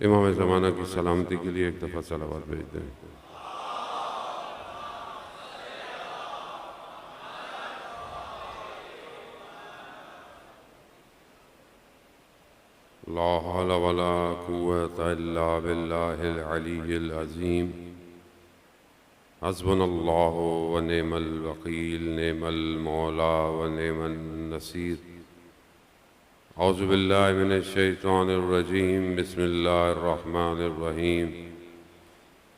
امام زمانہ کی سلامتی کے لیے ایک دفعہ صلوات بھیج دیں۔ لا حول ولا قوة إلا بالله العلي العظيم حسبنا الله ونعم الوكيل نعم المولى ونعم النصير أعوذ بالله من الشيطان الرجيم بسم الله الرحمن الرحيم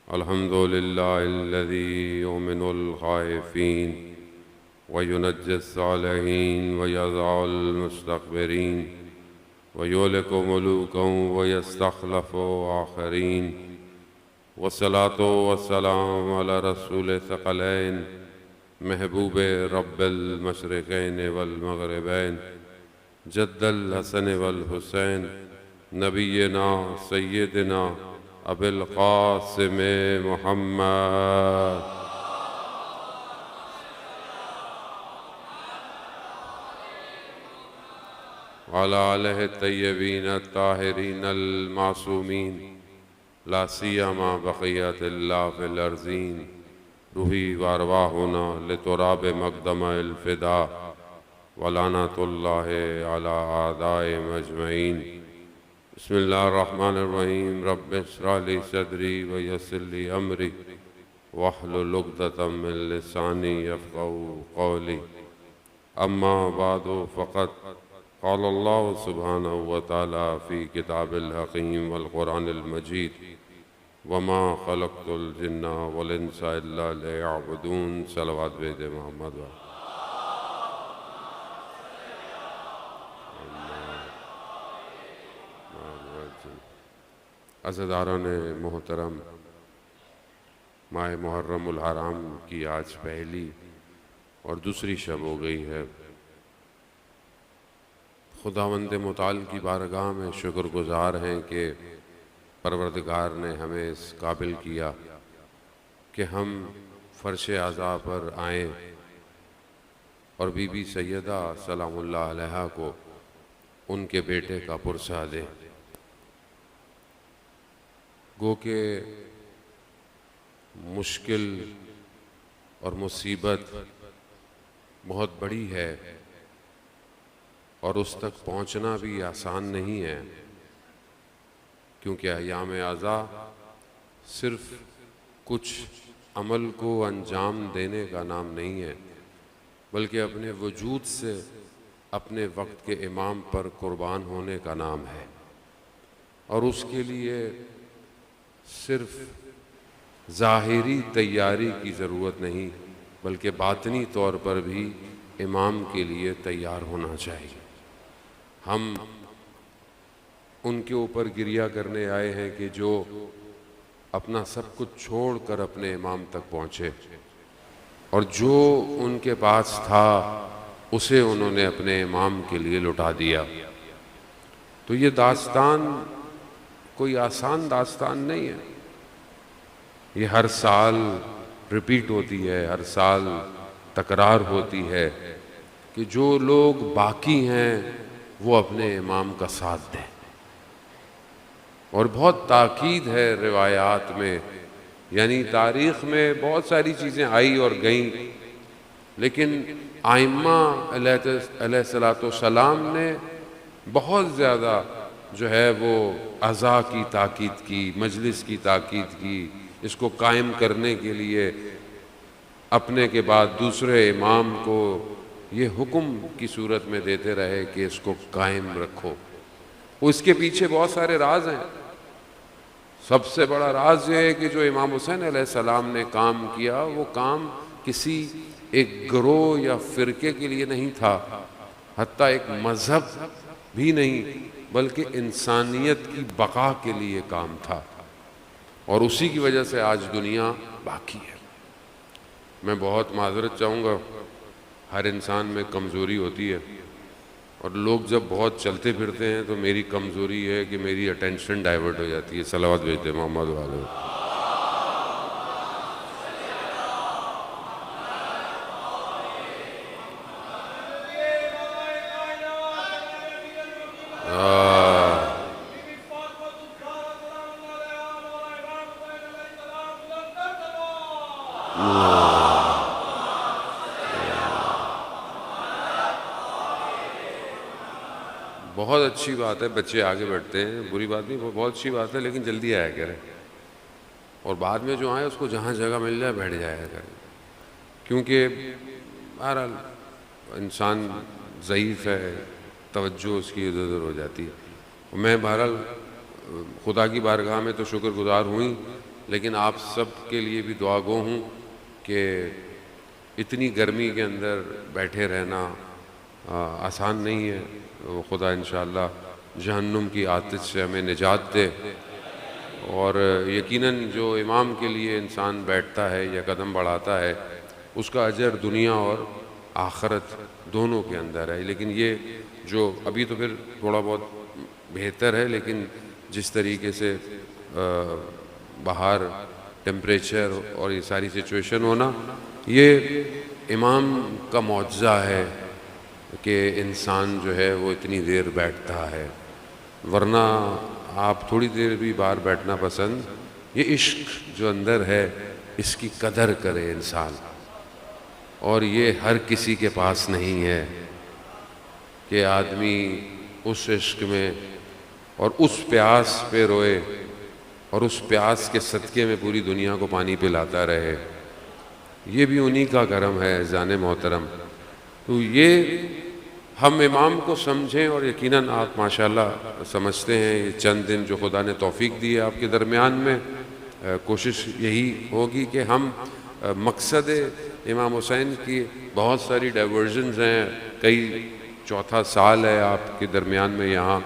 الحمد لله الذي يؤمن الخائفين وينجي الصالحين ويضع المستكبرين ويهلك ملوكا ويستخلف آخرين والصلاة والسلام على رسول الثقلين محبوب رب المشرقين والمغربين جد الحسن والحسين نبينا سيدنا أبي القاسم محمد وعلى آله الطيبين الطاهرين المعصومين لا سيما بقية الله في الأرضين روحي وأرواحنا لتراب مقدم الفداء ولعنة الله على أعدائهم أجمعين بسم الله الرحمن الرحيم رب اشرح لي صدري ويسر لي أمري واحلل عقدة من لساني يفقهوا قولي أما بعد فقد قال الله سبحانه وتعالى في كتاب الحكيم والقرآن المجيد وما خلقت الجن والإنس إلا ليعبدون صلوات بید محمد عزیزان محترم، ماہ محرم الحرام کی آج پہلی اور دوسری شب ہو گئی ہے۔ خداوند متعال کی بارگاہ میں شکر گزار ہیں کہ پروردگار نے ہمیں اس قابل کیا کہ ہم فرش عزا پر آئیں اور بی بی سیدہ سلام اللہ علیہا کو ان کے بیٹے کا پرسہ دیں۔ گو کہ مشکل اور مصیبت بہت بڑی ہے اور اس تک پہنچنا بھی آسان نہیں ہے، کیونکہ ایام عزا صرف کچھ عمل کو انجام دینے کا نام نہیں ہے، بلکہ اپنے وجود سے اپنے وقت کے امام پر قربان ہونے کا نام ہے، اور اس کے لیے صرف ظاہری تیاری کی ضرورت نہیں بلکہ باطنی طور پر بھی امام کے لیے تیار ہونا چاہیے۔ ہم ان کے اوپر گریہ کرنے آئے ہیں کہ جو اپنا سب کچھ چھوڑ کر اپنے امام تک پہنچے، اور جو ان کے پاس تھا اسے انہوں نے اپنے امام کے لیے لٹا دیا۔ تو یہ داستان کوئی آسان داستان نہیں ہے، یہ ہر سال ریپیٹ ہوتی ہے، ہر سال تکرار ہوتی ہے کہ جو لوگ باقی ہیں وہ اپنے امام کا ساتھ دیں، اور بہت تاکید ہے روایات میں، یعنی تاریخ میں بہت ساری چیزیں آئی اور گئیں، لیکن ائمہ علیہ السلام نے بہت زیادہ جو ہے وہ عزا کی تاکید کی، مجلس کی تاکید کی، اس کو قائم کرنے کے لیے اپنے کے بعد دوسرے امام کو یہ حکم کی صورت میں دیتے رہے کہ اس کو قائم رکھو۔ اس کے پیچھے بہت سارے راز ہیں۔ سب سے بڑا راز یہ ہے کہ جو امام حسین علیہ السلام نے کام کیا وہ کام کسی ایک گروہ یا فرقے کے لیے نہیں تھا، حتیٰ ایک مذہب بھی نہیں، بلکہ انسانیت کی بقا کے لیے کام تھا، اور اسی کی وجہ سے آج دنیا باقی ہے۔ میں بہت معذرت چاہوں گا، ہر انسان میں کمزوری ہوتی ہے، اور لوگ جب بہت چلتے پھرتے ہیں تو میری کمزوری ہے کہ میری اٹینشن ڈائیورٹ ہو جاتی ہے۔ صلوات بھیجتے محمد والے۔ بہت اچھی بات ہے بچے آگے بڑھتے ہیں، بری بات نہیں، بہت اچھی بات ہے، لیکن جلدی آیا کریں اور بعد میں جو آئے اس کو جہاں جگہ مل جائے بیٹھ جایا کریں، کیونکہ بہرحال انسان ضعیف ہے، توجہ اس کی ادھر ادھر ہو جاتی ہے۔ میں بہرحال خدا کی بارگاہ میں تو شکر گزار ہوں ہی، لیکن آپ سب کے لیے بھی دعا گو ہوں کہ اتنی گرمی کے اندر بیٹھے رہنا آسان نہیں ہے۔ وہ خدا انشاءاللہ جہنم کی آتش سے ہمیں نجات دے، اور یقیناً جو امام کے لیے انسان بیٹھتا ہے یا قدم بڑھاتا ہے اس کا اجر دنیا اور آخرت دونوں کے اندر ہے۔ لیکن یہ جو ابھی تو پھر تھوڑا بہت بہتر ہے، لیکن جس طریقے سے باہر ٹیمپریچر اور یہ ساری سچویشن ہونا، یہ امام کا معجزہ ہے کہ انسان جو ہے وہ اتنی دیر بیٹھتا ہے، ورنہ آپ تھوڑی دیر بھی باہر بیٹھنا پسند۔ یہ عشق جو اندر ہے اس کی قدر کرے انسان، اور یہ ہر کسی کے پاس نہیں ہے کہ آدمی اس عشق میں اور اس پیاس پہ روئے اور اس پیاس کے صدقے میں پوری دنیا کو پانی پلاتا رہے۔ یہ بھی انہی کا کرم ہے عزیزان محترم۔ تو یہ ہم امام کو سمجھیں، اور یقیناً آپ ماشاءاللہ سمجھتے ہیں۔ یہ چند دن جو خدا نے توفیق دی ہے آپ کے درمیان میں، کوشش یہی ہوگی کہ ہم مقصد امام حسین کی بہت ساری ڈائیورژنز ہیں، کئی چوتھا سال ہے آپ کے درمیان میں یہاں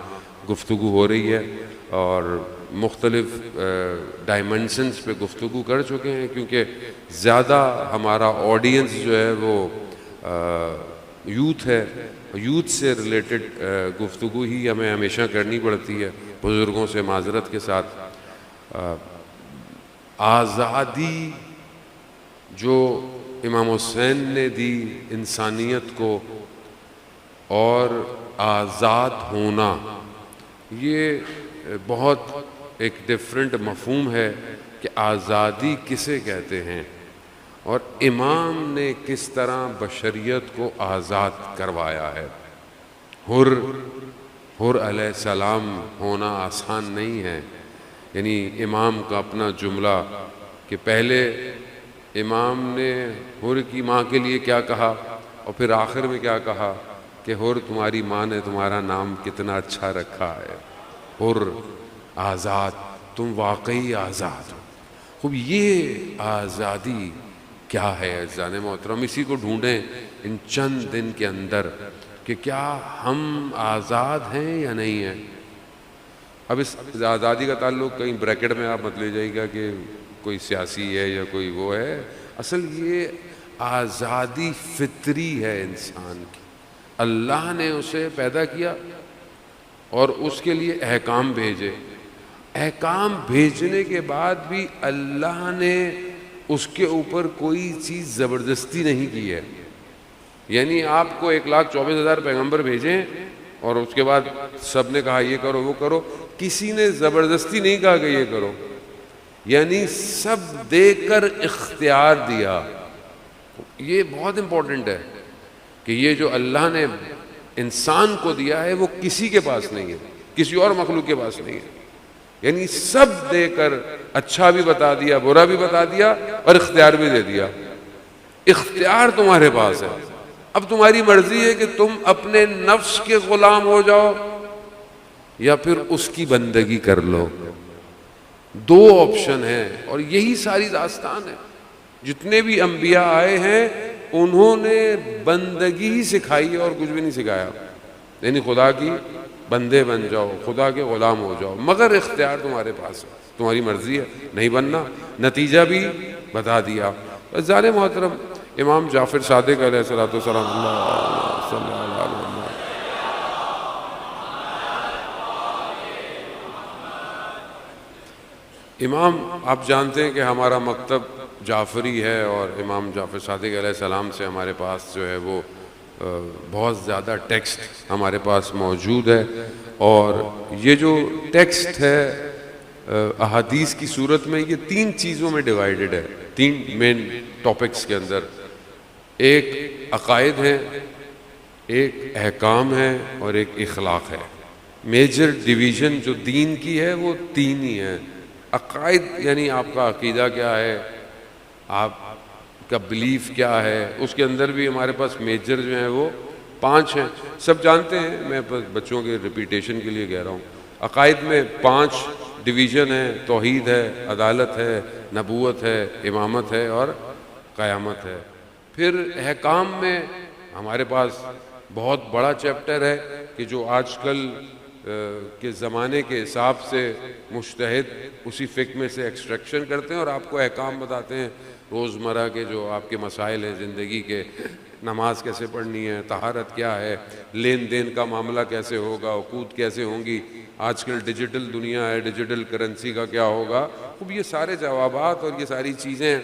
گفتگو ہو رہی ہے، اور مختلف ڈائمنشنز پہ گفتگو کر چکے ہیں، کیونکہ زیادہ ہمارا آڈینس جو ہے وہ یوتھ ہے، یوتھ سے ریلیٹڈ گفتگو ہی ہمیں ہمیشہ کرنی پڑتی ہے، بزرگوں سے معذرت کے ساتھ۔ آزادی جو امام حسین نے دی انسانیت کو، اور آزاد ہونا، یہ بہت ایک ڈیفرنٹ مفہوم ہے کہ آزادی کسے کہتے ہیں، اور امام نے کس طرح بشریت کو آزاد کروایا ہے۔ حر علیہ السلام ہونا آسان نہیں ہے۔ یعنی امام کا اپنا جملہ کہ پہلے امام نے حر کی ماں کے لیے کیا کہا، اور پھر آخر میں کیا کہا کہ حر تمہاری ماں نے تمہارا نام کتنا اچھا رکھا ہے، حر، آزاد، تم واقعی آزاد ہو۔ خوب یہ آزادی کیا ہے عزیزان محترم؟ اسی کو ڈھونڈیں ان چند دن کے اندر کہ کیا ہم آزاد ہیں یا نہیں ہیں۔ اب اس آزادی کا تعلق کہیں بریکٹ میں آپ مت لے جائے گا کہ کوئی سیاسی ہے یا کوئی وہ ہے، اصل یہ آزادی فطری ہے انسان کی۔ اللہ نے اسے پیدا کیا اور اس کے لیے احکام بھیجے، احکام بھیجنے کے بعد بھی اللہ نے اس کے اوپر کوئی چیز زبردستی نہیں کی ہے۔ یعنی آپ کو 1,24,000 پیغمبر بھیجیں اور اس کے بعد سب نے کہا یہ کرو وہ کرو، کسی نے زبردستی نہیں کہا کہ یہ کرو، یعنی سب دے کر اختیار دیا۔ یہ بہت امپورٹنٹ ہے کہ یہ جو اللہ نے انسان کو دیا ہے وہ کسی کے پاس نہیں ہے، کسی اور مخلوق کے پاس نہیں ہے، یعنی سب دے کر اچھا بھی بتا دیا، برا بھی بتا دیا، اور اختیار بھی دے دیا۔ اختیار تمہارے پاس ہے، اب تمہاری مرضی ہے کہ تم اپنے نفس کے غلام ہو جاؤ یا پھر اس کی بندگی کر لو۔ دو آپشن ہیں، اور یہی ساری داستان ہے۔ جتنے بھی انبیاء آئے ہیں انہوں نے بندگی ہی سکھائی اور کچھ بھی نہیں سکھایا، یعنی خدا کی بندے بن جاؤ، خدا کے غلام ہو جاؤ، مگر اختیار تمہارے پاس ہے، تمہاری مرضی ہے نہیں بننا، نتیجہ بھی بتا دیا۔ عزیزان محترم، امام جعفر صادق علیہ السلام، اللہ صلی اللہ علیہ وسلم، امام آپ جانتے ہیں کہ ہمارا مکتب جعفری ہے، اور امام جعفر صادق علیہ السلام سے ہمارے پاس جو ہے وہ بہت زیادہ ٹیکسٹ ہمارے پاس موجود ہے، اور یہ جو ٹیکسٹ ہے احادیث کی صورت میں یہ 3 چیزوں میں ڈیوائیڈڈ ہے، 3 مین ٹاپکس کے اندر۔ ایک عقائد ہے، ایک احکام ہے، اور ایک اخلاق ہے۔ میجر ڈویژن جو دین کی ہے وہ تین ہی ہیں. عقائد یعنی آپ کا عقیدہ کیا ہے, آپ کا بلیف کیا ہے, اس کے اندر بھی ہمارے پاس میجر جو ہیں وہ 5 ہیں. سب جانتے ہیں, میں بچوں کے ریپیٹیشن کے لیے کہہ رہا ہوں. عقائد میں 5 ڈویژن ہیں, توحید ہے, عدالت ہے, نبوت ہے, امامت ہے اور قیامت ہے. پھر احکام میں ہمارے پاس بہت بڑا چیپٹر ہے کہ جو آج کل کے زمانے کے حساب سے مجتہد اسی فقہ میں سے ایکسٹریکشن کرتے ہیں اور آپ کو احکام بتاتے ہیں روزمرہ کے جو آپ کے مسائل ہیں زندگی کے. نماز کیسے پڑھنی ہے, طہارت کیا ہے, لین دین کا معاملہ کیسے ہوگا, عقود کیسے ہوں گی, آج کل ڈیجیٹل دنیا ہے, ڈیجیٹل کرنسی کا کیا ہوگا. خوب یہ سارے جوابات اور یہ ساری چیزیں,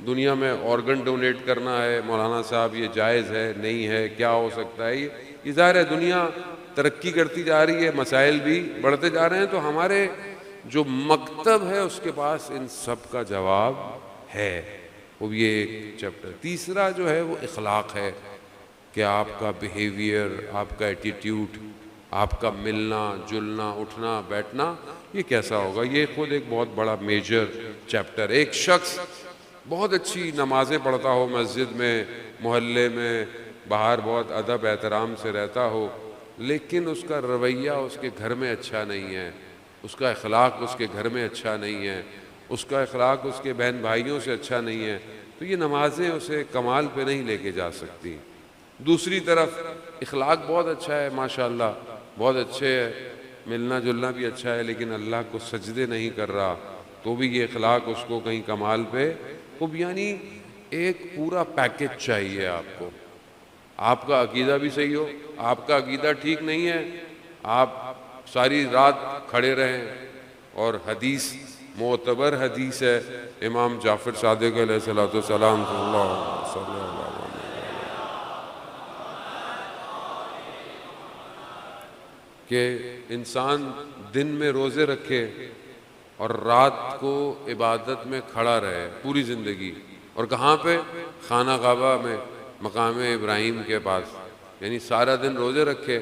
دنیا میں آرگن ڈونیٹ کرنا ہے مولانا صاحب, یہ جائز ہے نہیں ہے, کیا ہو سکتا ہے, یہ ظاہر ہے دنیا ترقی کرتی جا رہی ہے, مسائل بھی بڑھتے جا رہے ہیں, تو ہمارے جو مکتب ہے اس کے پاس ان سب کا جواب ہے. وہ یہ ایک چیپٹر. تیسرا جو ہے وہ اخلاق ہے کہ آپ کا بیہیویئر, آپ کا ایٹیٹیوڈ, آپ کا ملنا جلنا اٹھنا بیٹھنا یہ کیسا ہوگا. یہ خود ایک بہت بڑا میجر چیپٹر. ایک شخص بہت اچھی نمازیں پڑھتا ہو, مسجد میں, محلے میں, باہر بہت ادب احترام سے رہتا ہو, لیکن اس کا رویہ اس کے گھر میں اچھا نہیں ہے, اس کا اخلاق اس کے گھر میں اچھا نہیں ہے, اس کا اخلاق اس کے بہن بھائیوں سے اچھا نہیں ہے, تو یہ نمازیں اسے کمال پہ نہیں لے کے جا سکتی. دوسری طرف اخلاق بہت اچھا ہے ماشاءاللہ, بہت اچھے ہے, ملنا جلنا بھی اچھا ہے, لیکن اللہ کو سجدے نہیں کر رہا, تو بھی یہ اخلاق اس کو کہیں کمال پہ خوب. یعنی ایک پورا پیکج چاہیے آپ کو. آپ کا عقیدہ بھی صحیح ہو, آپ کا عقیدہ ٹھیک نہیں ہے, آپ ساری رات کھڑے رہیں, اور حدیث معتبر حدیث ہے امام جعفر صادق علیہ الصلوۃ والسلام صلی اللہ علیہ وسلم کہ انسان دن میں روزے رکھے اور رات کو عبادت میں کھڑا رہے پوری زندگی. اور کہاں پہ؟ خانہ کعبہ میں, مقام ابراہیم کے پاس. یعنی سارا دن روزے رکھے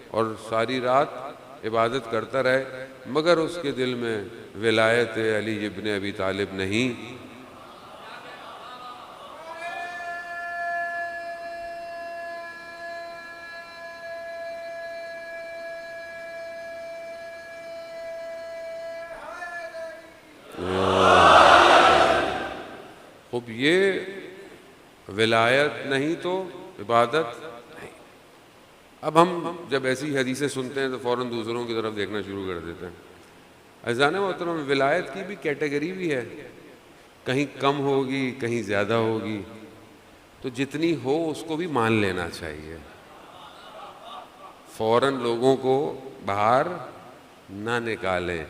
اور ساری رات عبادت کرتا رہے, مگر اس کے دل میں ولایت علی ابن ابی طالب نہیں. خوب یہ ولایت نہیں تو عبادت نہیں. اب ہم جب ایسی حدیثیں سنتے ہیں تو فوراً دوسروں کی طرف دیکھنا شروع کر دیتے ہیں. عزیزان محترم, ولایت کی بھی کیٹیگری بھی ہے, کہیں کم ہوگی کہیں زیادہ ہوگی, تو جتنی ہو اس کو بھی مان لینا چاہیے. فوراً لوگوں کو باہر نہ نکالیں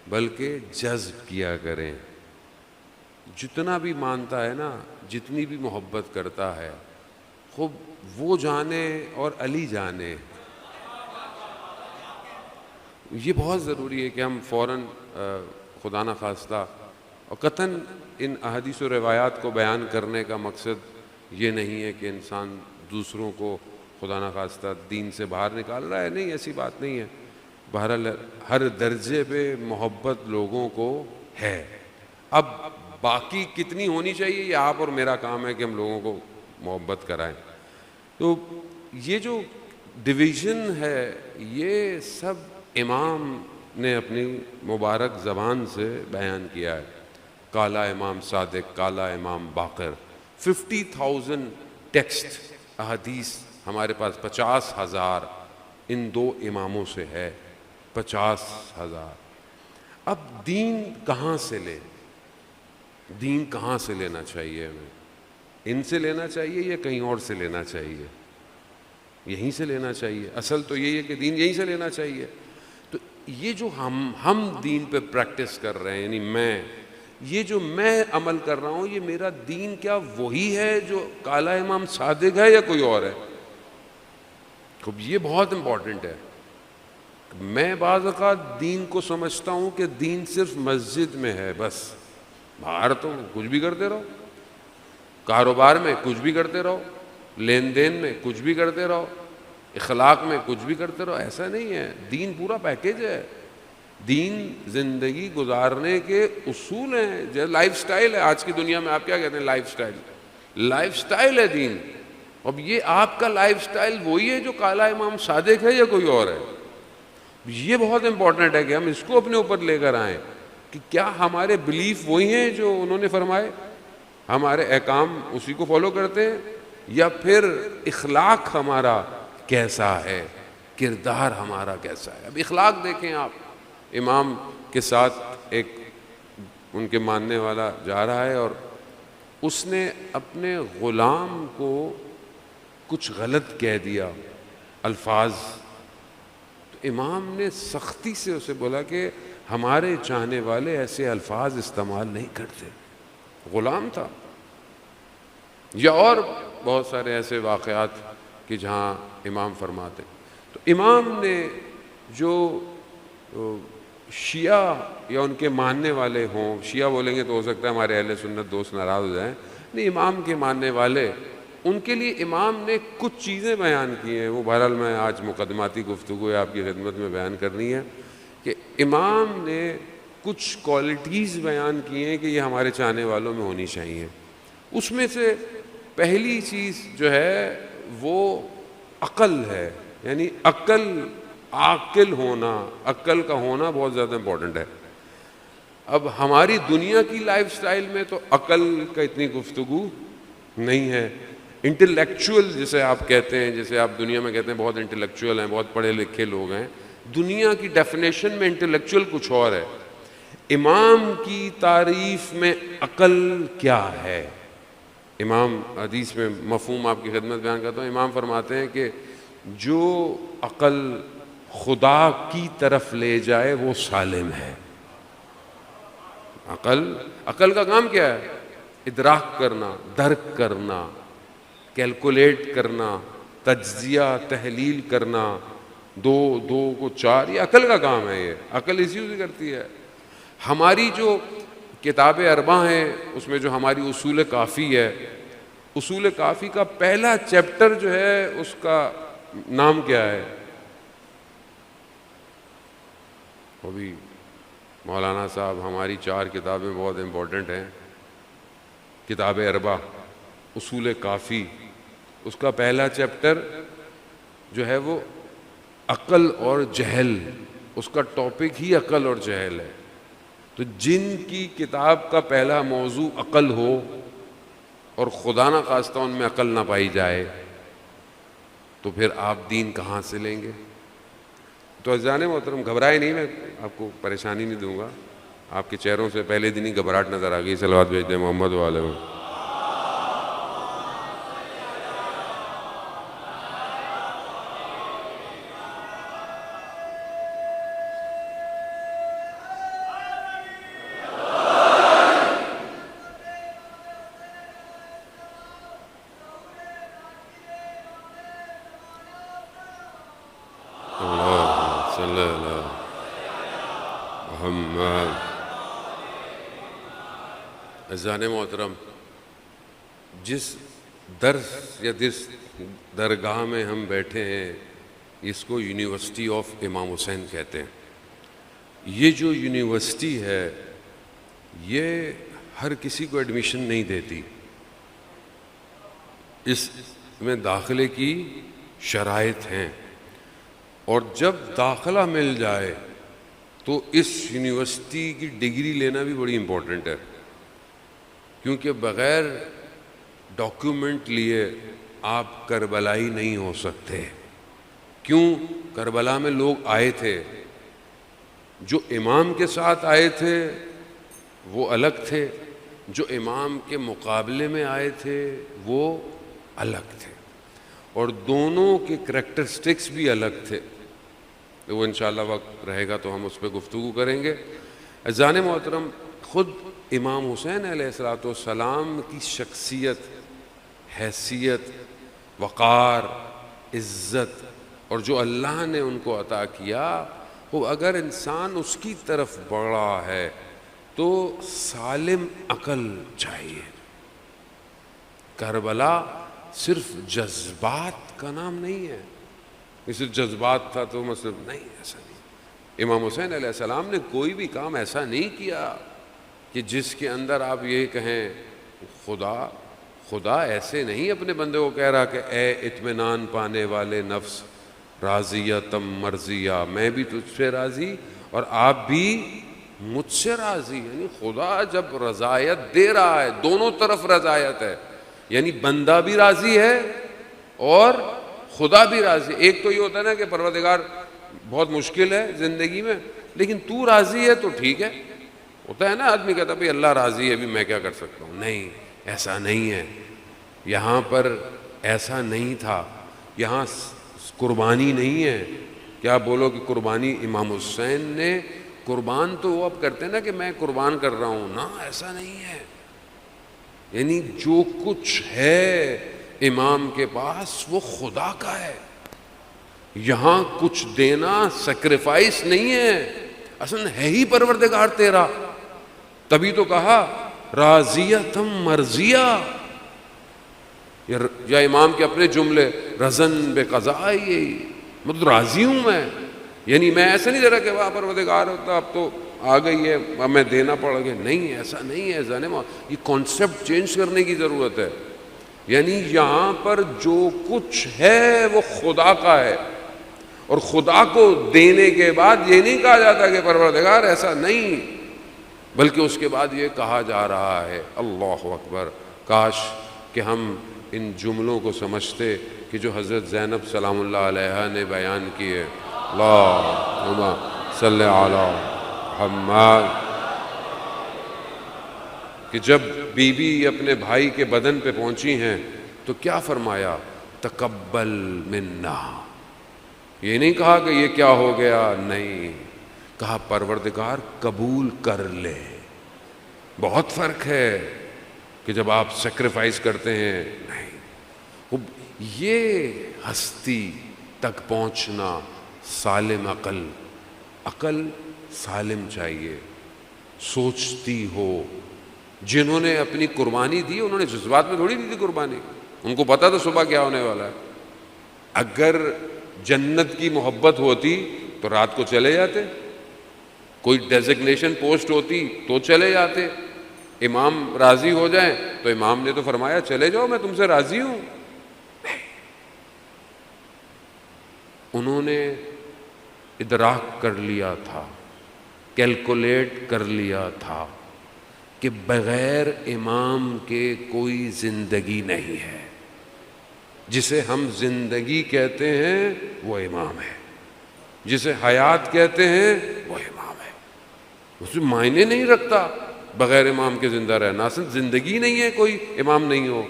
بلکہ جذب کیا کریں. جتنا بھی مانتا ہے نا, جتنی بھی محبت کرتا ہے, خوب وہ جانے اور علی جانے. یہ بہت ضروری ہے کہ ہم فوراً خدا نہ خواستہ, اور قطعاً ان احادیث و روایات کو بیان کرنے کا مقصد یہ نہیں ہے کہ انسان دوسروں کو خدا نہ خواستہ دین سے باہر نکال رہا ہے, نہیں, ایسی بات نہیں ہے. بہرحال ہر درجے پہ محبت لوگوں کو ہے. اب باقی کتنی ہونی چاہیے یہ آپ اور میرا کام ہے کہ ہم لوگوں کو محبت کرائیں. تو یہ جو ڈویژن ہے یہ سب امام نے اپنی مبارک زبان سے بیان کیا ہے. کالا امام صادق, کالا امام باقر. 50,000 ٹیکسٹ احادیث ہمارے پاس, 50,000 ان 2 اماموں سے ہے, 50,000. اب دین کہاں سے لے, دین کہاں سے لینا چاہیے ہمیں؟ ان سے لینا چاہیے یا کہیں اور سے لینا چاہیے؟ یہیں سے لینا چاہیے. اصل تو یہی ہے کہ دین یہیں سے لینا چاہیے. تو یہ جو ہم دین پہ پریکٹس کر رہے ہیں, یعنی یہ جو میں عمل کر رہا ہوں, یہ میرا دین کیا وہی ہے جو کالا امام صادق ہے یا کوئی اور ہے؟ یہ بہت امپورٹنٹ ہے. میں بعض اوقات دین کو سمجھتا ہوں کہ دین صرف مسجد میں ہے بس, باہر تو کچھ بھی کرتے رہو, کاروبار میں کچھ بھی کرتے رہو, لین دین میں کچھ بھی کرتے رہو, اخلاق میں کچھ بھی کرتے رہو، ایسا نہیں ہے. دین پورا پیکیج ہے. دین زندگی گزارنے کے اصول ہیں. جو لائف سٹائل ہے آج کی دنیا میں، آپ کیا کہتے ہیں؟ Life style. لائف سٹائل ہے دین. اب یہ آپ کا لائف سٹائل وہی ہے جو کالا امام صادق ہے یا کوئی اور ہے؟ یہ بہت امپورٹنٹ ہے کہ ہم اس کو اپنے اوپر لے کر آئیں کہ کیا ہمارے بلیف وہی ہیں جو انہوں نے فرمائے، ہمارے احکام اسی کو فالو کرتے ہیں، یا پھر اخلاق ہمارا کیسا ہے، کردار ہمارا کیسا ہے. اب اخلاق دیکھیں آپ. امام کے ساتھ ایک ان کے ماننے والا جا رہا ہے اور اس نے اپنے غلام کو کچھ غلط کہہ دیا الفاظ. تو امام نے سختی سے اسے بولا کہ ہمارے چاہنے والے ایسے الفاظ استعمال نہیں کرتے. غلام تھا. یا اور بہت سارے ایسے واقعات کہ جہاں امام فرماتے. تو امام نے جو شیعہ یا ان کے ماننے والے ہوں، شیعہ بولیں گے تو ہو سکتا ہے ہمارے اہل سنت دوست ناراض ہو جائیں، نہیں، امام کے ماننے والے، ان کے لیے امام نے کچھ چیزیں بیان کی ہیں. وہ بہرحال میں آج مقدماتی گفتگو آپ کی خدمت میں بیان کرنی ہے کہ امام نے کچھ کوالٹیز بیان کی ہیں کہ یہ ہمارے چاہنے والوں میں ہونی چاہیے. اس میں سے پہلی چیز جو ہے وہ عقل ہے. یعنی عاقل ہونا، عقل کا ہونا بہت زیادہ امپورٹنٹ ہے. اب ہماری دنیا کی لائف سٹائل میں تو عقل کا اتنی گفتگو نہیں ہے. انٹلیکچوئل جسے آپ کہتے ہیں، جسے آپ دنیا میں کہتے ہیں بہت انٹلیکچوئل ہیں، بہت پڑھے لکھے لوگ ہیں، دنیا کی ڈیفینیشن میں انٹلیکچوئل کچھ اور ہے. امام کی تعریف میں عقل کیا ہے؟ امام حدیث میں مفہوم آپ کی خدمت بیان کرتا ہوں. امام فرماتے ہیں کہ جو عقل خدا کی طرف لے جائے وہ سالم ہے. عقل کا کام کیا ہے؟ ادراک کرنا، درک کرنا، کیلکولیٹ کرنا، تجزیہ تحلیل کرنا، دو کو چار، یہ عقل کا کام ہے. یہ عقل اسی سے کرتی ہے. ہماری جو کتاب اربع ہیں اس میں جو ہماری اصول کافی ہے، اصول کافی کا پہلا چیپٹر جو ہے اس کا نام کیا ہے؟ ابھی مولانا صاحب، ہماری 4 کتابیں بہت امپورٹنٹ ہیں. کتاب اربع، اصول کافی، اس کا پہلا چیپٹر جو ہے وہ عقل اور جہل. اس کا ٹاپک ہی عقل اور جہل ہے. تو جن کی کتاب کا پہلا موضوع عقل ہو اور خدا نہ خواستہ ان میں عقل نہ پائی جائے تو پھر آپ دین کہاں سے لیں گے؟ تو عزیزان محترم، گھبرائے نہیں، میں آپ کو پریشانی نہیں دوں گا. آپ کے چہروں سے پہلے دن ہی گھبراہٹ نظر آ گئی. صلوات بھیج دیں محمد والے میں. عزیزان محترم، جس درس یا جس درگاہ میں ہم بیٹھے ہیں اس کو یونیورسٹی آف امام حسین کہتے ہیں. یہ جو یونیورسٹی ہے یہ ہر کسی کو ایڈمیشن نہیں دیتی. اس میں داخلے کی شرائط ہیں، اور جب داخلہ مل جائے تو اس یونیورسٹی کی ڈگری لینا بھی بڑی امپورٹنٹ ہے. کیونکہ بغیر ڈاکیومنٹ لیے آپ کربلائی نہیں ہو سکتے. کیوں؟ کربلا میں لوگ آئے تھے، جو امام کے ساتھ آئے تھے وہ الگ تھے، جو امام کے مقابلے میں آئے تھے وہ الگ تھے، اور دونوں کے کریکٹرسٹکس بھی الگ تھے. وہ انشاءاللہ وقت رہے گا تو ہم اس پہ گفتگو کریں گے. عزیزان محترم، خود امام حسین علیہ الصلوۃ والسلام کی شخصیت، حیثیت، وقار، عزت، اور جو اللہ نے ان کو عطا کیا، وہ اگر انسان اس کی طرف بڑھا ہے تو سالم عقل چاہیے. کربلا صرف جذبات کا نام نہیں ہے. یہ صرف جذبات تھا تو مثلا نہیں، ایسا نہیں۔ امام حسین علیہ السلام نے کوئی بھی کام ایسا نہیں کیا کہ جس کے اندر آپ یہ کہیں خدا ایسے نہیں اپنے بندے کو کہہ رہا کہ اے اطمینان پانے والے نفس راضیہ تم مرضیہ، میں بھی تجھ سے راضی اور آپ بھی مجھ سے راضی۔ یعنی خدا جب رضایت دے رہا ہے، دونوں طرف رضایت ہے، یعنی بندہ بھی راضی ہے اور خدا بھی راضی۔ ایک تو یہ ہوتا ہے نا کہ پروردگار بہت مشکل ہے زندگی میں، لیکن تو راضی ہے تو ٹھیک ہے۔ ہوتا ہے نا آدمی کہتا ہے بھئی اللہ راضی ہے، ابھی میں کیا کر سکتا ہوں۔ نہیں، ایسا نہیں ہے، یہاں پر ایسا نہیں تھا۔ یہاں قربانی نہیں ہے کیا بولو کہ قربانی امام حسین نے قربان تو وہ اب کرتے ہیں نا کہ میں قربان کر رہا ہوں، نا ایسا نہیں ہے۔ یعنی جو کچھ ہے امام کے پاس وہ خدا کا ہے، یہاں کچھ دینا سیکریفائس نہیں ہے، اصل ہے ہی پروردگار تیرا۔ تبھی تو کہا راضیتم مرضیہ، یا امام کے اپنے جملے رضن بے قضائی، مطلب راضی ہوں میں۔ یعنی میں ایسا نہیں دے رہا کہ واہ پروردگار ہوتا اب تو آ گئی ہے اب میں دینا پڑ گیا، نہیں ایسا نہیں ہے جانے، یہ کانسیپٹ چینج کرنے کی ضرورت ہے۔ یعنی یہاں پر جو کچھ ہے وہ خدا کا ہے، اور خدا کو دینے کے بعد یہ نہیں کہا جاتا کہ پروردگار ایسا نہیں، بلکہ اس کے بعد یہ کہا جا رہا ہے اللہ اکبر، کاش کہ ہم ان جملوں کو سمجھتے کہ جو حضرت زینب سلام اللہ علیہا نے بیان کیے، اللہم صلی علی محمد، کہ جب بی بی اپنے بھائی کے بدن پہ پہنچی ہیں تو کیا فرمایا؟ تقبل منا۔ یہ نہیں کہا کہ یہ کیا ہو گیا، نہیں، کہا پروردگار قبول کر لے۔ بہت فرق ہے کہ جب آپ سیکریفائس کرتے ہیں، نہیں، یہ ہستی تک پہنچنا سالم عقل سالم چاہیے، سوچتی ہو۔ جنہوں نے اپنی قربانی دی انہوں نے جذبات میں تھوڑی دی تھی قربانی، ان کو پتا تھا صبح کیا ہونے والا ہے۔ اگر جنت کی محبت ہوتی تو رات کو چلے جاتے، کوئی ڈیزگنیشن پوسٹ ہوتی تو چلے جاتے، امام راضی ہو جائیں تو امام نے تو فرمایا چلے جاؤ میں تم سے راضی ہوں۔ انہوں نے ادراک کر لیا تھا، کیلکولیٹ کر لیا تھا کہ بغیر امام کے کوئی زندگی نہیں ہے، جسے ہم زندگی کہتے ہیں وہ امام ہے، جسے حیات کہتے ہیں وہ امام ہے۔ اس میں معنی نہیں رکھتا بغیر امام کے زندہ رہنا، اصل زندگی نہیں ہے کوئی امام نہیں ہو۔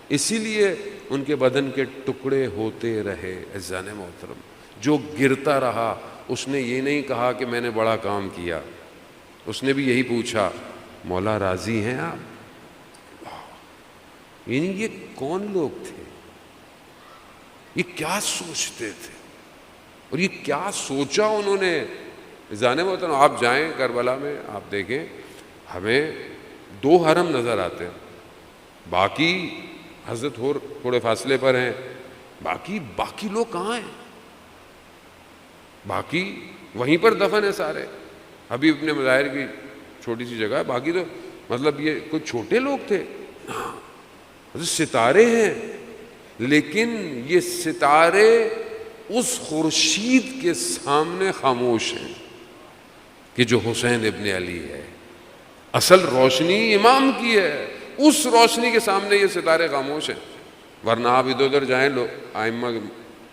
اسی لیے ان کے بدن کے ٹکڑے ہوتے رہے۔ عزیزان محترم، جو گرتا رہا اس نے یہ نہیں کہا کہ میں نے بڑا کام کیا، اس نے بھی یہی پوچھا مولا راضی ہیں آپ؟ یعنی یہ کون لوگ تھے، یہ کیا سوچتے تھے، اور یہ کیا سوچا انہوں نے۔ عزیزان محترم، آپ جائیں کربلا میں، آپ دیکھیں ہمیں 2 حرم نظر آتے ہیں، باقی حضرت تھوڑے فاصلے پر ہیں، باقی لوگ کہاں ہیں؟ باقی وہیں پر دفن ہے سارے، حبیب ابن مظاہر کی چھوٹی سی جگہ ہے، باقی تو مطلب یہ کوئی چھوٹے لوگ تھے؟ ستارے ہیں، لیکن یہ ستارے اس خورشید کے سامنے خاموش ہیں کہ جو حسین ابن علی ہے۔ اصل روشنی امام کی ہے، اس روشنی کے سامنے یہ ستارے خاموش ہیں۔ ورنہ آپ ادھر ادھر جائیں، لوگ ائمہ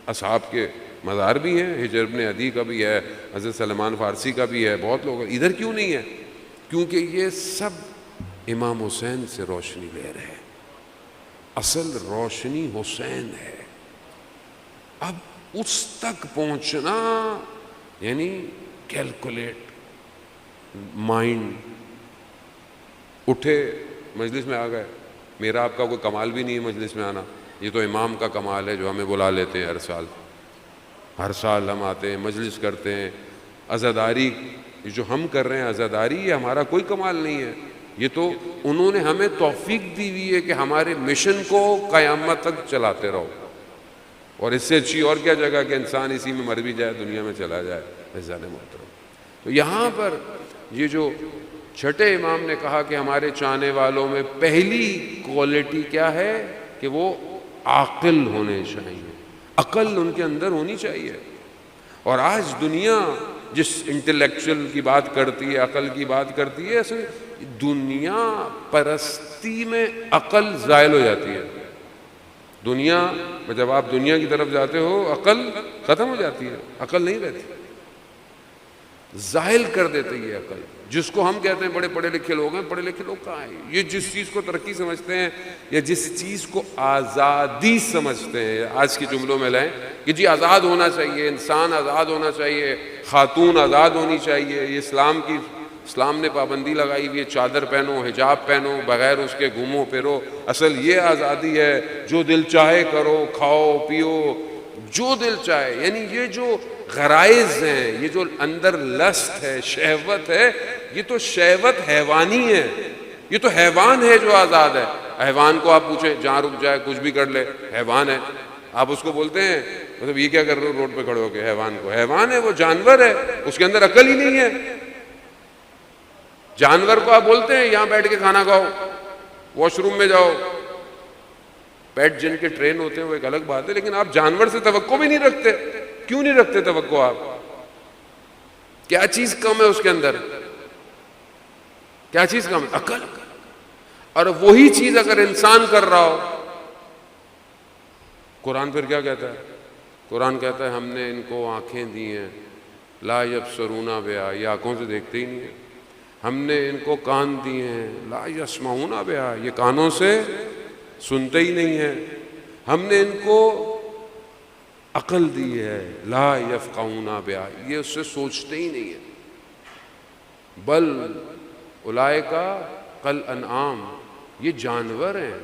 اصحاب کے مزار بھی ہیں، ہجر ابن عدی کا بھی ہے، حضرت سلمان فارسی کا بھی ہے، بہت لوگ، ادھر کیوں نہیں ہے؟ کیونکہ یہ سب امام حسین سے روشنی لے رہے ہیں، اصل روشنی حسین ہے۔ اب اس تک پہنچنا یعنی کیلکولیٹ، مائنڈ اٹھے مجلس میں آ گئے، میرا آپ کا کوئی کمال بھی نہیں ہے مجلس میں آنا، یہ تو امام کا کمال ہے جو ہمیں بلا لیتے ہیں ہر سال ہم آتے ہیں، مجلس کرتے ہیں۔ عزاداری جو ہم کر رہے ہیں، عزاداری، یہ ہمارا کوئی کمال نہیں ہے، یہ تو انہوں نے ہمیں توفیق دی ہوئی ہے کہ ہمارے مشن کو قیامت تک چلاتے رہو۔ اور اس سے اچھی اور کیا جگہ کہ انسان اسی میں مر بھی جائے، دنیا میں چلا جائے۔ عزیزان محترم، تو یہاں پر یہ جو چھٹے امام نے کہا کہ ہمارے چاہنے والوں میں پہلی کوالٹی کیا ہے کہ وہ عاقل ہونے چاہیے، عقل ان کے اندر ہونی چاہیے۔ اور آج دنیا جس انٹلیکچوئل کی بات کرتی ہے، عقل کی بات کرتی ہے، ایسے دنیا پرستی میں عقل زائل ہو جاتی ہے۔ دنیا میں جب آپ دنیا کی طرف جاتے ہو عقل ختم ہو جاتی ہے، عقل نہیں رہتی، زائل کر دیتے یہ عقل۔ جس کو ہم کہتے ہیں بڑے پڑھے لکھے لوگ ہیں، پڑھے لکھے لوگ کہاں ہیں؟ یہ جس چیز کو ترقی سمجھتے ہیں یا جس چیز کو آزادی سمجھتے ہیں، آج کے جملوں میں لائیں کہ جی آزاد ہونا چاہیے، انسان آزاد ہونا چاہیے، خاتون آزاد ہونی چاہیے، یہ اسلام نے پابندی لگائی ہوئی ہے، چادر پہنو، حجاب پہنو، بغیر اس کے گھومو پھرو، اصل یہ آزادی ہے، جو دل چاہے کرو، کھاؤ پیو جو دل چاہے۔ یعنی یہ جو غرائز ہیں، یہ جو اندر لسٹ ہے، شہوت ہے، یہ تو شہوت حیوانی ہے، یہ تو حیوان ہے جو آزاد ہے۔ حیوان کو آپ پوچھیں جہاں رک جائے کچھ بھی کر لے، حیوان ہے، آپ اس کو بولتے ہیں مطلب یہ کیا کر رہے ہو روڈ پہ کھڑے ہو کے؟ حیوان کو، حیوان ہے، وہ جانور ہے، اس کے اندر عقل ہی نہیں ہے۔ جانور کو آپ بولتے ہیں یہاں بیٹھ کے کھانا کھاؤ، واش روم میں جاؤ، پیٹ جن کے ٹرین ہوتے ہیں وہ ایک الگ بات ہے، لیکن آپ جانور سے توقع بھی نہیں رکھتے۔ کیوں نہیں رکھتے توقع؟ آپ کیا چیز کم ہے اس کے اندر؟ کیا چیز کم ہے؟ عقل۔ اور وہی چیز اگر انسان کر رہا ہو، قرآن پھر کیا کہتا ہے؟ قرآن کہتا ہے ہم نے ان کو آنکھیں دی ہیں، لا یبصرون بہا، یہ آنکھوں سے دیکھتے ہی نہیں ہیں۔ ہم نے ان کو کان دیے ہیں، لا یسمعون بہا، یہ کانوں سے سنتے ہی نہیں ہیں۔ ہم نے ان کو عقل دی ہے، لا یفقہون بہا، یہ اس سے سوچتے ہی نہیں ہیں۔ بل اولئک کالانعام، یہ جانور ہیں۔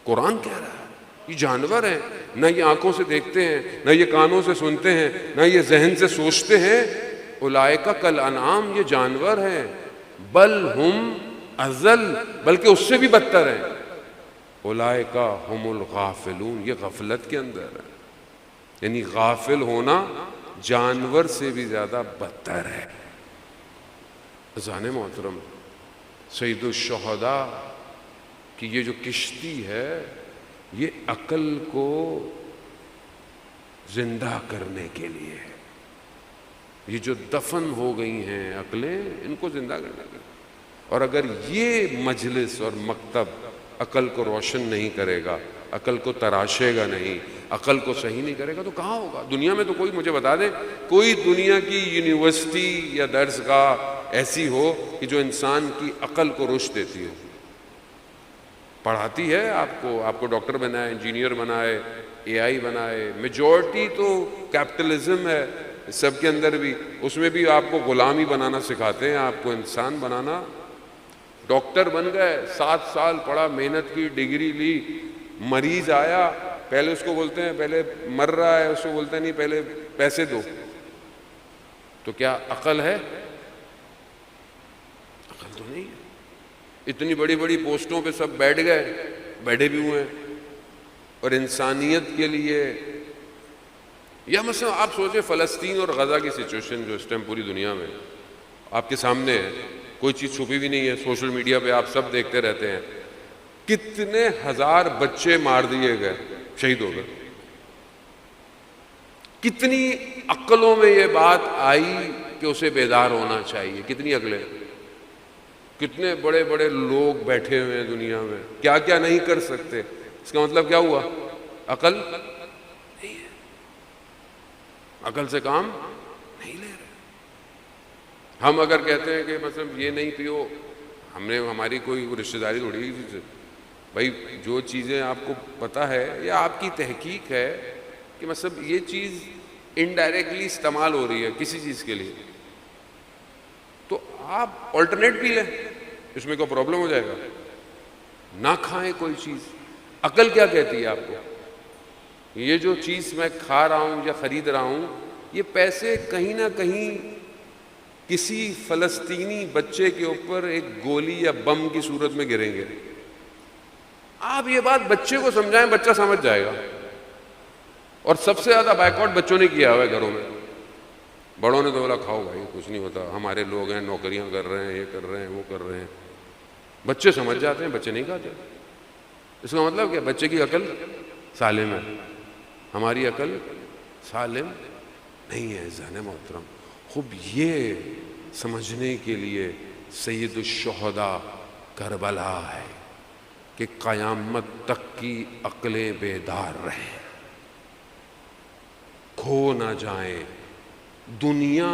قرآن کہہ رہا ہے یہ جانور ہیں، نہ یہ آنکھوں سے دیکھتے ہیں، نہ یہ کانوں سے سنتے ہیں، نہ یہ ذہن سے سوچتے ہیں۔ اولئک کالانعام، یہ جانور ہیں، بل ہم اضل، بلکہ اس سے بھی بدتر ہیں۔ اولئک ہم الغافلون، یہ غفلت کے اندر ہے، یعنی غافل ہونا جانور سے بھی زیادہ بدتر ہے۔ عزیزان محترم، سید الشہداء کی یہ جو کشتی ہے یہ عقل کو زندہ کرنے کے لیے ہے۔ یہ جو دفن ہو گئی ہیں عقلیں، ان کو زندہ کرنے کے لیے۔ اور اگر یہ مجلس اور مکتب عقل کو روشن نہیں کرے گا، عقل کو تراشے گا نہیں، عقل کو صحیح نہیں کرے گا تو کہاں ہوگا؟ دنیا میں تو کوئی مجھے بتا دے کوئی دنیا کی یونیورسٹی یا درسگاہ ایسی ہو کہ جو انسان کی عقل کو رشد دیتی ہو، پڑھاتی ہے آپ کو ڈاکٹر بنائے، انجینئر بنائے، اے آئی بنائے۔ میجورٹی تو کیپٹلزم ہے سب کے اندر بھی، اس میں بھی آپ کو غلامی بنانا سکھاتے ہیں، آپ کو انسان بنانا۔ ڈاکٹر بن گئے، 7 سال پڑھا، محنت کی، ڈگری لی، مریض آیا، پہلے اس کو بولتے ہیں پہلے مر رہا ہے، اس کو بولتے ہیں نہیں پہلے پیسے دو۔ تو کیا عقل ہے؟ عقل تو نہیں ہے۔ اتنی بڑی بڑی پوسٹوں پہ سب بیٹھ گئے، بیٹھے بھی ہوئے ہیں، اور انسانیت کے لیے یا مثلا آپ سوچیں فلسطین اور غزہ کی سچویشن جو اس ٹائم پوری دنیا میں آپ کے سامنے ہے، کوئی چیز چھپی بھی نہیں ہے، سوشل میڈیا پہ آپ سب دیکھتے رہتے ہیں، کتنے ہزار بچے مار دیے گئے، شہید ہو گئے۔ کتنی عقلوں میں یہ بات آئی کہ اسے بیدار ہونا چاہیے؟ کتنی عقلیں؟ کتنے بڑے بڑے لوگ بیٹھے ہوئے ہیں دنیا میں، کیا کیا نہیں کر سکتے۔ اس کا مطلب کیا ہوا؟ عقل نہیں ہے، عقل سے کام نہیں لے رہے۔ ہم اگر کہتے ہیں کہ مطلب یہ نہیں پیو، ہماری کوئی رشتہ داری تھوڑی ہے بھائی، جو چیزیں آپ کو پتہ ہے یا آپ کی تحقیق ہے کہ مطلب یہ چیز انڈائریکٹلی استعمال ہو رہی ہے کسی چیز کے لیے، تو آپ آلٹرنیٹ پی لیں، اس میں کوئی پرابلم ہو جائے گا؟ نہ کھائیں کوئی چیز۔ عقل کیا کہتی ہے آپ کو؟ یہ جو چیز میں کھا رہا ہوں یا خرید رہا ہوں، یہ پیسے کہیں نہ کہیں کسی فلسطینی بچے کے اوپر ایک گولی یا بم کی صورت میں گریں گے۔ آپ یہ بات بچے کو سمجھائیں، بچہ سمجھ جائے گا۔ اور سب سے زیادہ بائیکاٹ بچوں نے کیا ہوا ہے گھروں میں. بڑوں نے تو بولا کھاؤ بھائی کچھ نہیں ہوتا, ہمارے لوگ ہیں, نوکریاں کر رہے ہیں, یہ کر رہے ہیں, وہ کر رہے ہیں. بچے سمجھ جاتے ہیں, بچے نہیں کھاتے. اس کا مطلب کیا؟ بچے کی عقل سالم ہے, ہماری عقل سالم نہیں ہے. ذہن محترم, خوب یہ سمجھنے کے لیے سید الشہداء کربلا ہے کہ قیامت تک کی عقلیں بیدار رہیں, کھو نہ جائیں. دنیا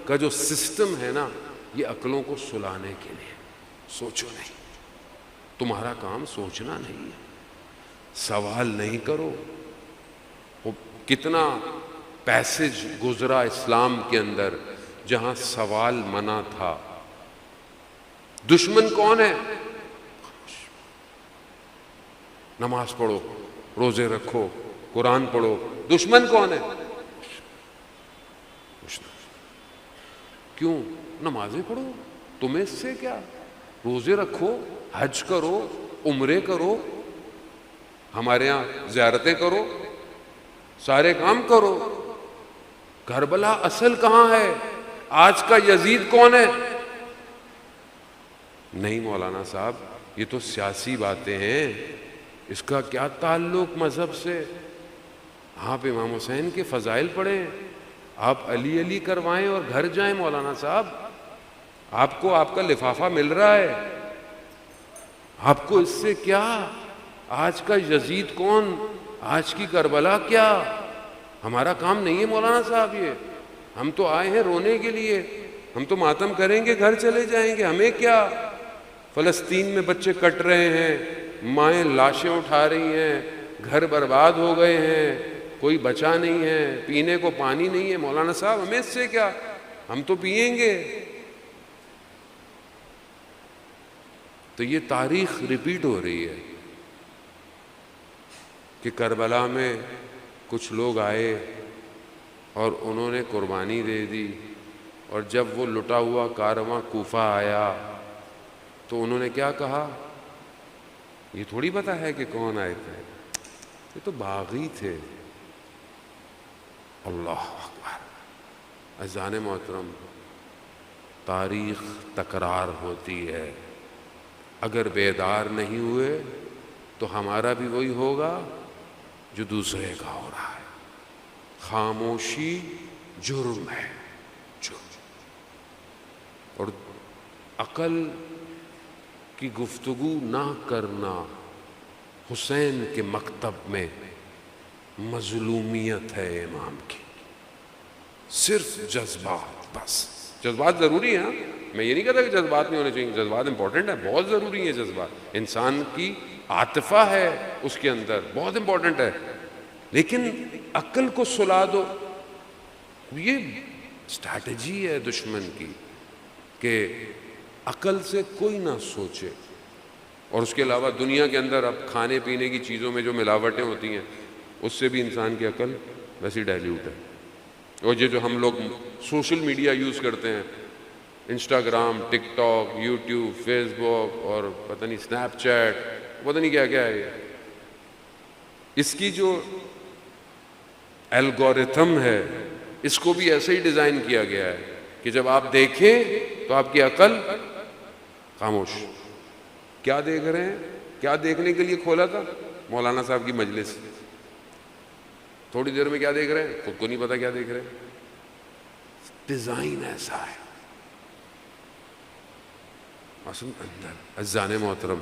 کا جو سسٹم ہے نا, یہ عقلوں کو سلانے کے لیے. سوچو نہیں, تمہارا کام سوچنا نہیں ہے, سوال نہیں کرو. وہ کتنا پیسج گزرا اسلام کے اندر جہاں سوال منع تھا. دشمن کون ہے؟ نماز پڑھو, روزے رکھو, قرآن پڑھو. دشمن کون ہے؟ کیوں؟ نمازیں پڑھو, تمہیں اس سے کیا؟ روزے رکھو, حج کرو, عمرے کرو, ہمارے ہاں زیارتیں کرو, سارے کام کرو. کربلا اصل کہاں ہے؟ آج کا یزید کون ہے؟ نہیں مولانا صاحب, یہ تو سیاسی باتیں ہیں, اس کا کیا تعلق مذہب سے؟ آپ امام حسین کے فضائل پڑھیں, آپ علی علی کروائیں اور گھر جائیں. مولانا صاحب, آپ کو آپ کا لفافہ مل رہا ہے, آپ کو اس سے کیا؟ آج کا یزید کون, آج کی کربلا کیا؟ ہمارا کام نہیں ہے مولانا صاحب یہ. ہم تو آئے ہیں رونے کے لیے, ہم تو ماتم کریں گے, گھر چلے جائیں گے, ہمیں کیا؟ فلسطین میں بچے کٹ رہے ہیں, مائیں لاشیں اٹھا رہی ہیں, گھر برباد ہو گئے ہیں, کوئی بچا نہیں ہے, پینے کو پانی نہیں ہے. مولانا صاحب ہمیں اس سے کیا؟ ہم تو پئیں گے. تو یہ تاریخ ریپیٹ ہو رہی ہے کہ کربلا میں کچھ لوگ آئے اور انہوں نے قربانی دے دی, اور جب وہ لٹا ہوا کارواں کوفہ آیا تو انہوں نے کیا کہا؟ یہ تھوڑی پتہ ہے کہ کون آئے تھے, یہ تو باغی تھے. اللہ اکبر. عزیزان محترم, تاریخ تکرار ہوتی ہے. اگر بیدار نہیں ہوئے تو ہمارا بھی وہی ہوگا جو دوسرے کا ہو رہا ہے. خاموشی جرم ہے, جرم. اور عقل کی گفتگو نہ کرنا حسین کے مکتب میں مظلومیت ہے امام کی. صرف جذبات, بس جذبات ضروری ہیں, میں یہ نہیں کہتا کہ جذبات نہیں ہونے چاہیے, جذبات امپورٹنٹ ہیں, بہت ضروری ہیں جذبات. انسان کی عاطفہ ہے اس کے اندر, بہت امپورٹنٹ ہے, لیکن عقل کو سلا دو. یہ اسٹریٹجی ہے دشمن کی کہ عقل سے کوئی نہ سوچے. اور اس کے علاوہ دنیا کے اندر اب کھانے پینے کی چیزوں میں جو ملاوٹیں ہوتی ہیں اس سے بھی انسان کی عقل ویسی ڈائلیوٹ ہے. اور یہ جو ہم لوگ سوشل میڈیا یوز کرتے ہیں, انسٹاگرام, ٹک ٹاک, یوٹیوب, فیس بک اور پتہ نہیں اسنیپ چیٹ, پتہ نہیں کیا کیا ہے یہ, اس کی جو الگورتھم ہے اس کو بھی ایسے ہی ڈیزائن کیا گیا ہے کہ جب آپ دیکھیں تو آپ کی عقل خاموش. کیا دیکھ رہے ہیں؟ کیا دیکھنے کے لیے کھولا تھا؟ مولانا صاحب کی مجلس. تھوڑی دیر میں کیا دیکھ رہے ہیں؟ خود کو نہیں پتا کیا دیکھ رہے ہیں. ڈیزائن ایسا ہے اصل اندر. عزیزان محترم,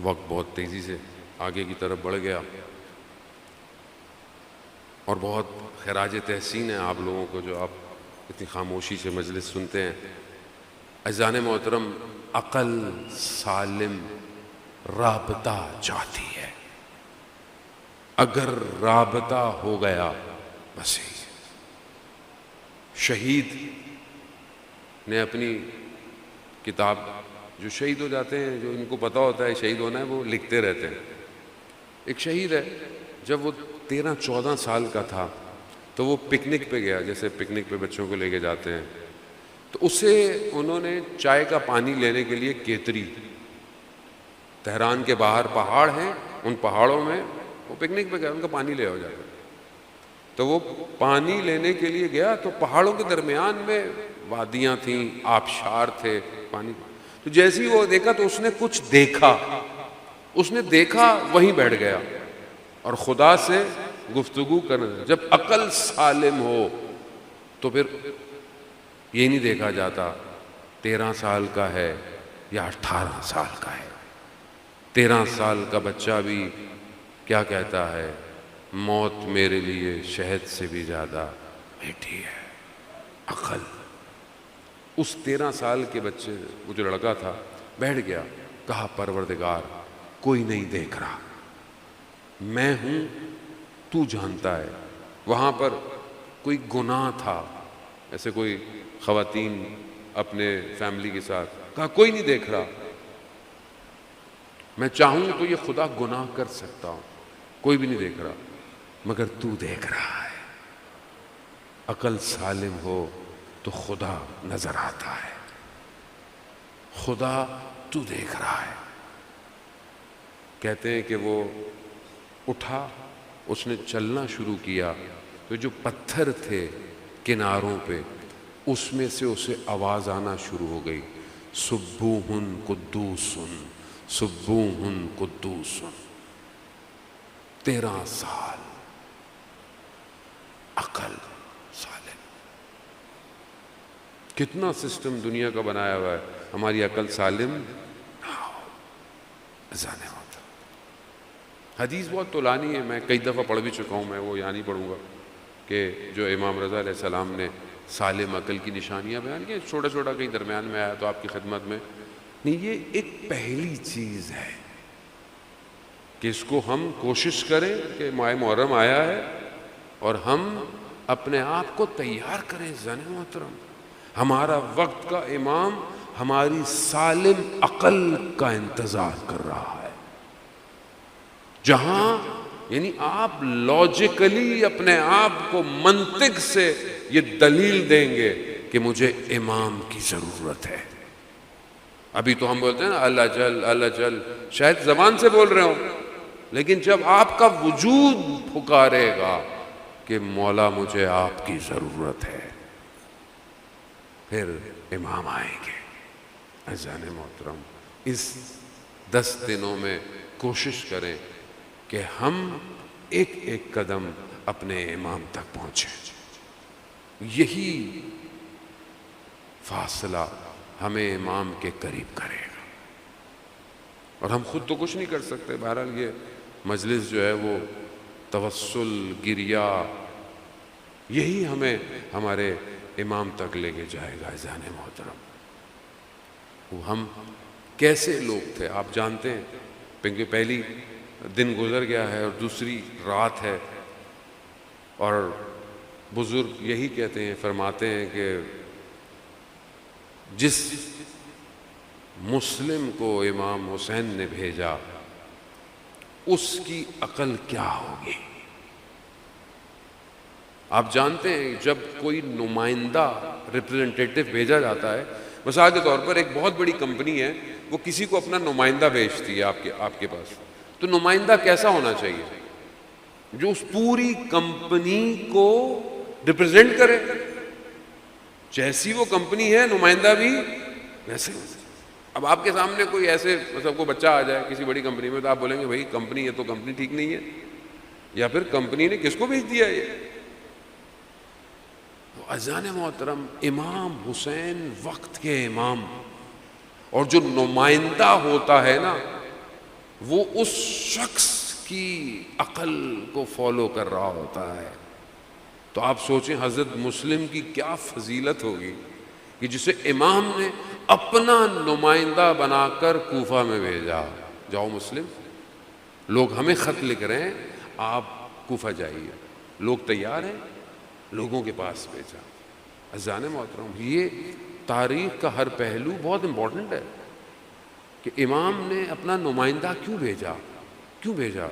وقت بہت تیزی سے آگے کی طرف بڑھ گیا اور بہت خراج تحسین ہے آپ لوگوں کو جو آپ اتنی خاموشی سے مجلس سنتے ہیں. عزیزان محترم, عقل سالم رابطہ چاہتی ہے. اگر رابطہ ہو گیا بس ہی. شہید نے اپنی کتاب, جو شہید ہو جاتے ہیں, جو ان کو پتہ ہوتا ہے شہید ہونا ہے, وہ لکھتے رہتے ہیں. ایک شہید ہے, جب وہ 13-14 سال کا تھا تو وہ پکنک پہ گیا, جیسے پکنک پہ بچوں کو لے کے جاتے ہیں, تو اسے انہوں نے چائے کا پانی لینے کے لیے کیتری, تہران کے باہر پہاڑ ہیں, ان پہاڑوں میں وہ پکنک پہ گیا, ان کا پانی لے ہو جاتا. تو وہ پانی لینے کے لیے گیا تو پہاڑوں کے درمیان میں وادیاں تھیں، آبشار تھے، پانی. تو جیسے ہی وہ دیکھا تو اس نے کچھ دیکھا، اس نے دیکھا وہیں بیٹھ گیا اور خدا سے گفتگو کرنے. جب عقل سالم ہو تو پھر یہ نہیں دیکھا جاتا 13 سال کا ہے یا 18 سال کا ہے. 13 سال کا بچہ بھی کیا کہتا ہے؟ موت میرے لیے شہد سے بھی زیادہ میٹھی ہے. عقل. اس 13 سال کے بچے، وہ جو لڑکا تھا، بیٹھ گیا، کہا پروردگار کوئی نہیں دیکھ رہا، میں ہوں، تو جانتا ہے. وہاں پر کوئی گناہ تھا، ایسے کوئی خواتین اپنے فیملی کے ساتھ، کہا کوئی نہیں دیکھ رہا، میں چاہوں تو یہ خدا گناہ کر سکتا ہوں، کوئی بھی نہیں دیکھ رہا، مگر تو دیکھ رہا ہے. عقل سالم ہو تو خدا نظر آتا ہے، خدا تو دیکھ رہا ہے. کہتے ہیں کہ وہ اٹھا، اس نے چلنا شروع کیا تو جو پتھر تھے کناروں پہ اس میں سے اسے آواز آنا شروع ہو گئی، سبوہن قدوسن سبوہن قدوسن. 13 سال، عقل سالم. کتنا سسٹم دنیا کا بنایا ہوا ہے، ہماری عقل سالم. جانے ہوتا حدیث بہت طولانی ہے، میں کئی دفعہ پڑھ بھی چکا ہوں، میں وہ یہاں نہیں پڑھوں گا، کہ جو امام رضا علیہ السلام نے سالم عقل کی نشانیاں بیان کی. چھوٹا چھوٹا کہیں درمیان میں آیا تو آپ کی خدمت میں نہیں. یہ ایک پہلی چیز ہے کہ اس کو ہم کوشش کریں کہ ماہ محرم آیا ہے اور ہم اپنے آپ کو تیار کریں. زن محترم، ہمارا وقت کا امام ہماری سالم عقل کا انتظار کر رہا ہے، جہاں یعنی آپ لاجیکلی اپنے آپ کو منطق سے یہ دلیل دیں گے کہ مجھے امام کی ضرورت ہے. ابھی تو ہم بولتے ہیں نا اللہ جل اللہ جل، شاید زبان سے بول رہے ہوں، لیکن جب آپ کا وجود پکارے گا کہ مولا مجھے آپ کی ضرورت ہے، پھر امام آئیں گے. اذان محترم، اس 10 دنوں میں کوشش کریں کہ ہم ایک ایک قدم اپنے امام تک پہنچیں. یہی فاصلہ ہمیں امام کے قریب کرے گا، اور ہم خود تو کچھ نہیں کر سکتے. بہرحال یہ مجلس جو ہے وہ توسل، گریہ، یہی ہمیں ہمارے امام تک لے کے جائے گا. اذان محترم، وہ ہم کیسے لوگ تھے آپ جانتے ہیں، کیونکہ پہلی دن گزر گیا ہے اور دوسری رات ہے، اور بزرگ یہی کہتے ہیں، فرماتے ہیں کہ جس مسلم کو امام حسین نے بھیجا اس کی عقل کیا ہوگی. آپ جانتے ہیں جب کوئی نمائندہ ریپرزنٹیٹو بھیجا جاتا ہے، مثال کے طور پر ایک بہت بڑی کمپنی ہے، وہ کسی کو اپنا نمائندہ بھیجتی ہے آپ کے پاس، تو نمائندہ کیسا ہونا چاہیے؟ جو اس پوری کمپنی کو ریپرزینٹ کرے. جیسی وہ کمپنی ہے نمائندہ بھی ویسے. اب آپ کے سامنے کوئی ایسے مطلب کوئی بچہ آ جائے کسی بڑی کمپنی میں، تو آپ بولیں گے بھائی کمپنی ہے تو کمپنی ٹھیک نہیں ہے، یا پھر کمپنی نے کس کو بھیج دیا یہ. اذان محترم، امام حسین وقت کے امام، اور جو نمائندہ ہوتا ہے نا وہ اس شخص کی عقل کو فالو کر رہا ہوتا ہے. تو آپ سوچیں حضرت مسلم کی کیا فضیلت ہوگی کہ جسے امام نے اپنا نمائندہ بنا کر کوفہ میں بھیجا. جاؤ مسلم، لوگ ہمیں خط لکھ رہے ہیں، آپ کوفہ جائیے، لوگ تیار ہیں، لوگوں کے پاس بھیجا. اذان محترم، یہ تاریخ کا ہر پہلو بہت امپورٹنٹ ہے کہ امام نے اپنا نمائندہ کیوں بھیجا.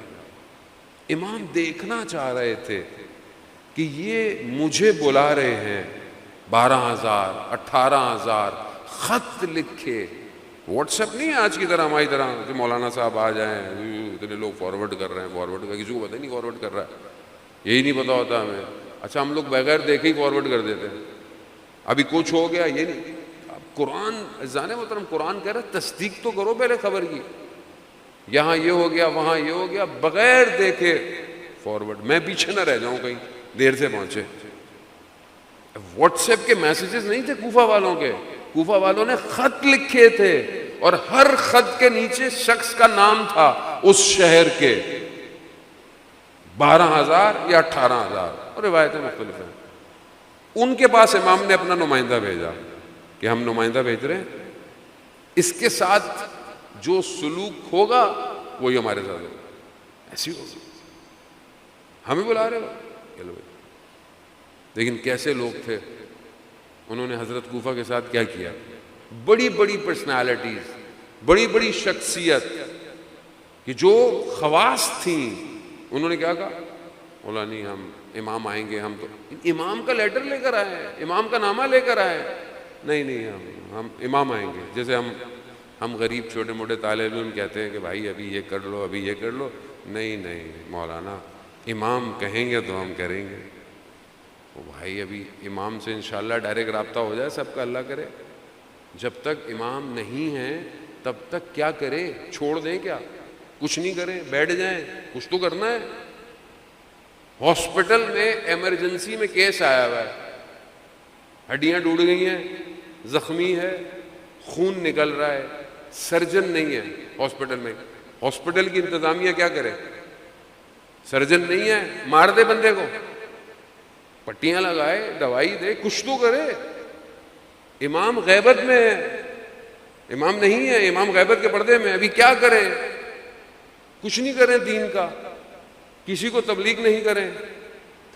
امام دیکھنا چاہ رہے تھے کہ یہ مجھے بلا رہے ہیں، 12,000 18,000 خط لکھے. واٹس ایپ نہیں ہے آج کی طرح ہماری طرح کہ مولانا صاحب آ جائیں اتنے لوگ فارورڈ کر رہے ہیں، کسی کو پتہ نہیں فارورڈ کر رہا ہے. یہی نہیں پتا ہوتا ہمیں. اچھا ہم لوگ بغیر دیکھے ہی فارورڈ کر دیتے ہیں. ابھی کچھ ہو گیا یہ نہیں. اب قرآن عزیزان محترم قرآن کہہ رہا ہے تصدیق تو کرو پہلے خبر کی. یہاں یہ ہو گیا وہاں یہ ہو گیا, بغیر دیکھے فارورڈ. میں پیچھے نہ رہ جاؤں کہیں دیر سے پہنچے. واٹس ایپ کے میسیجز نہیں تھے کوفہ والوں کے. کوفہ والوں نے خط لکھے تھے اور ہر خط کے نیچے شخص کا نام تھا اس شہر کے. 12,000 یا 18,000 اور روایتیں مختلف ہیں. ان کے پاس امام نے اپنا نمائندہ بھیجا کہ ہم نمائندہ بھیج رہے ہیں, اس کے ساتھ جو سلوک ہوگا وہی ہمارے ساتھ ہوگا. ایسی ہوگا, ہمیں بلا رہے ہو چلو بھائی. لیکن کیسے لوگ تھے, انہوں نے حضرت کوفہ کے ساتھ کیا کیا. بڑی بڑی پرسنالٹیز, بڑی بڑی شخصیت کہ جو خواص تھیں, انہوں نے کیا کہا, بولا نہیں ہم امام آئیں گے. ہم تو امام کا لیٹر لے کر آئے ہیں, امام کا نامہ لے کر آئے ہیں. نہیں ہم امام آئیں گے. جیسے ہم غریب چھوٹے موٹے طالب علم کہتے ہیں کہ بھائی ابھی یہ کر لو ابھی یہ کر لو. نہیں مولانا, امام کہیں گے تو ہم کریں گے. وہ بھائی ابھی امام سے انشاءاللہ ڈائریکٹ رابطہ ہو جائے سب کا, اللہ کرے. جب تک امام نہیں ہے تب تک کیا کرے, چھوڑ دیں کیا, کچھ نہیں کریں, بیٹھ جائیں, کچھ تو کرنا ہے. ہاسپٹل میں ایمرجنسی میں کیس آیا ہوا ہے, ہڈیاں ٹوٹ گئی ہیں, زخمی ہے, خون نکل رہا ہے, سرجن نہیں ہے ہاسپٹل میں. ہاسپٹل کی انتظامیہ کیا کرے, سرجن نہیں ہے, مار دے بندے کو, پٹیاں لگائے, دوائی دے, کچھ تو کرے. امام غیبت میں ہے, امام نہیں ہے, امام غیبت کے پردے میں. ابھی کیا کریں, کچھ نہیں کریں دین کا, کسی کو تبلیغ نہیں کریں.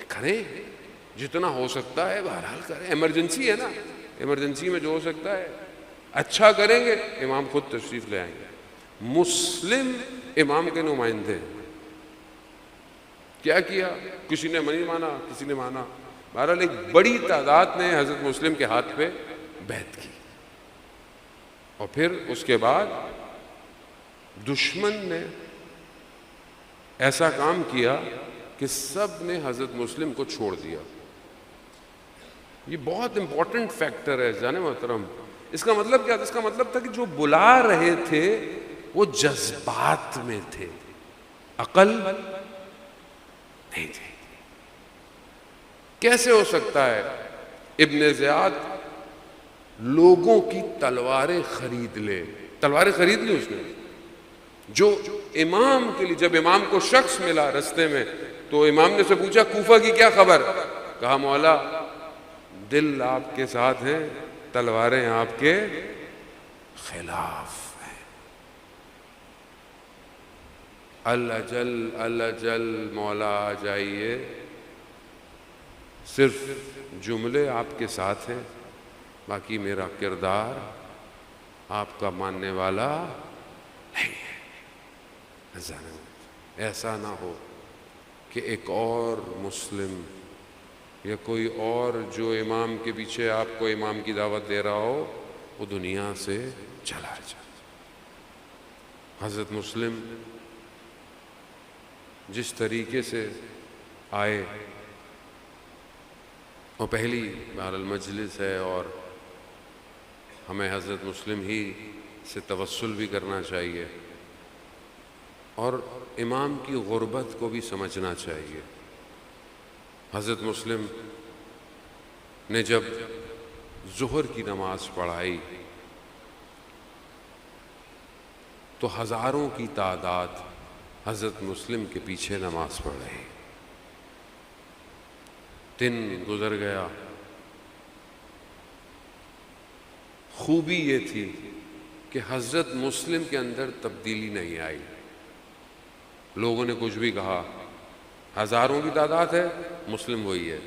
کریں جتنا ہو سکتا ہے, بہرحال کریں. ایمرجنسی ہے نا, ایمرجنسی میں جو ہو سکتا ہے اچھا کریں گے. امام خود تشریف لے آئیں گے. مسلم امام کے نمائندے کیا کیا, کسی نے نہیں مانا, کسی نے مانا. بہرحال ایک بڑی تعداد نے حضرت مسلم کے ہاتھ پہ بیعت کی. اور پھر اس کے بعد دشمن نے ایسا کام کیا کہ سب نے حضرت مسلم کو چھوڑ دیا. یہ بہت امپورٹنٹ فیکٹر ہے جانے محترم. اس کا مطلب کیا تھا, اس کا مطلب تھا کہ جو بلا رہے تھے وہ جذبات میں تھے, عقل نہیں تھی. کیسے ہو سکتا ہے ابن زیاد لوگوں کی تلواریں خرید لے, تلواریں خرید لی اس نے. جو امام کے لیے, جب امام کو شخص ملا رستے میں تو امام نے سے پوچھا کوفہ کی کیا خبر, کہا مولا دل آپ کے ساتھ ہیں, تلواریں آپ کے خلاف ہیں. الجل مولا آ جائیے, صرف جملے آپ کے ساتھ ہیں, باقی میرا کردار آپ کا ماننے والا نہیں ہے. ایسا نہ ہو کہ ایک اور مسلم یا کوئی اور جو امام کے پیچھے آپ کو امام کی دعوت دے رہا ہو وہ دنیا سے چلا جائے. حضرت مسلم جس طریقے سے آئے, اور پہلی بہرحال مجلس ہے اور ہمیں حضرت مسلم ہی سے توسل بھی کرنا چاہیے اور امام کی غربت کو بھی سمجھنا چاہیے. حضرت مسلم نے جب ظہر کی نماز پڑھائی تو ہزاروں کی تعداد حضرت مسلم کے پیچھے نماز پڑھ رہی. دن گزر گیا. خوبی یہ تھی کہ حضرت مسلم کے اندر تبدیلی نہیں آئی. لوگوں نے کچھ بھی کہا, ہزاروں کی تعداد ہے, مسلم وہی ہے.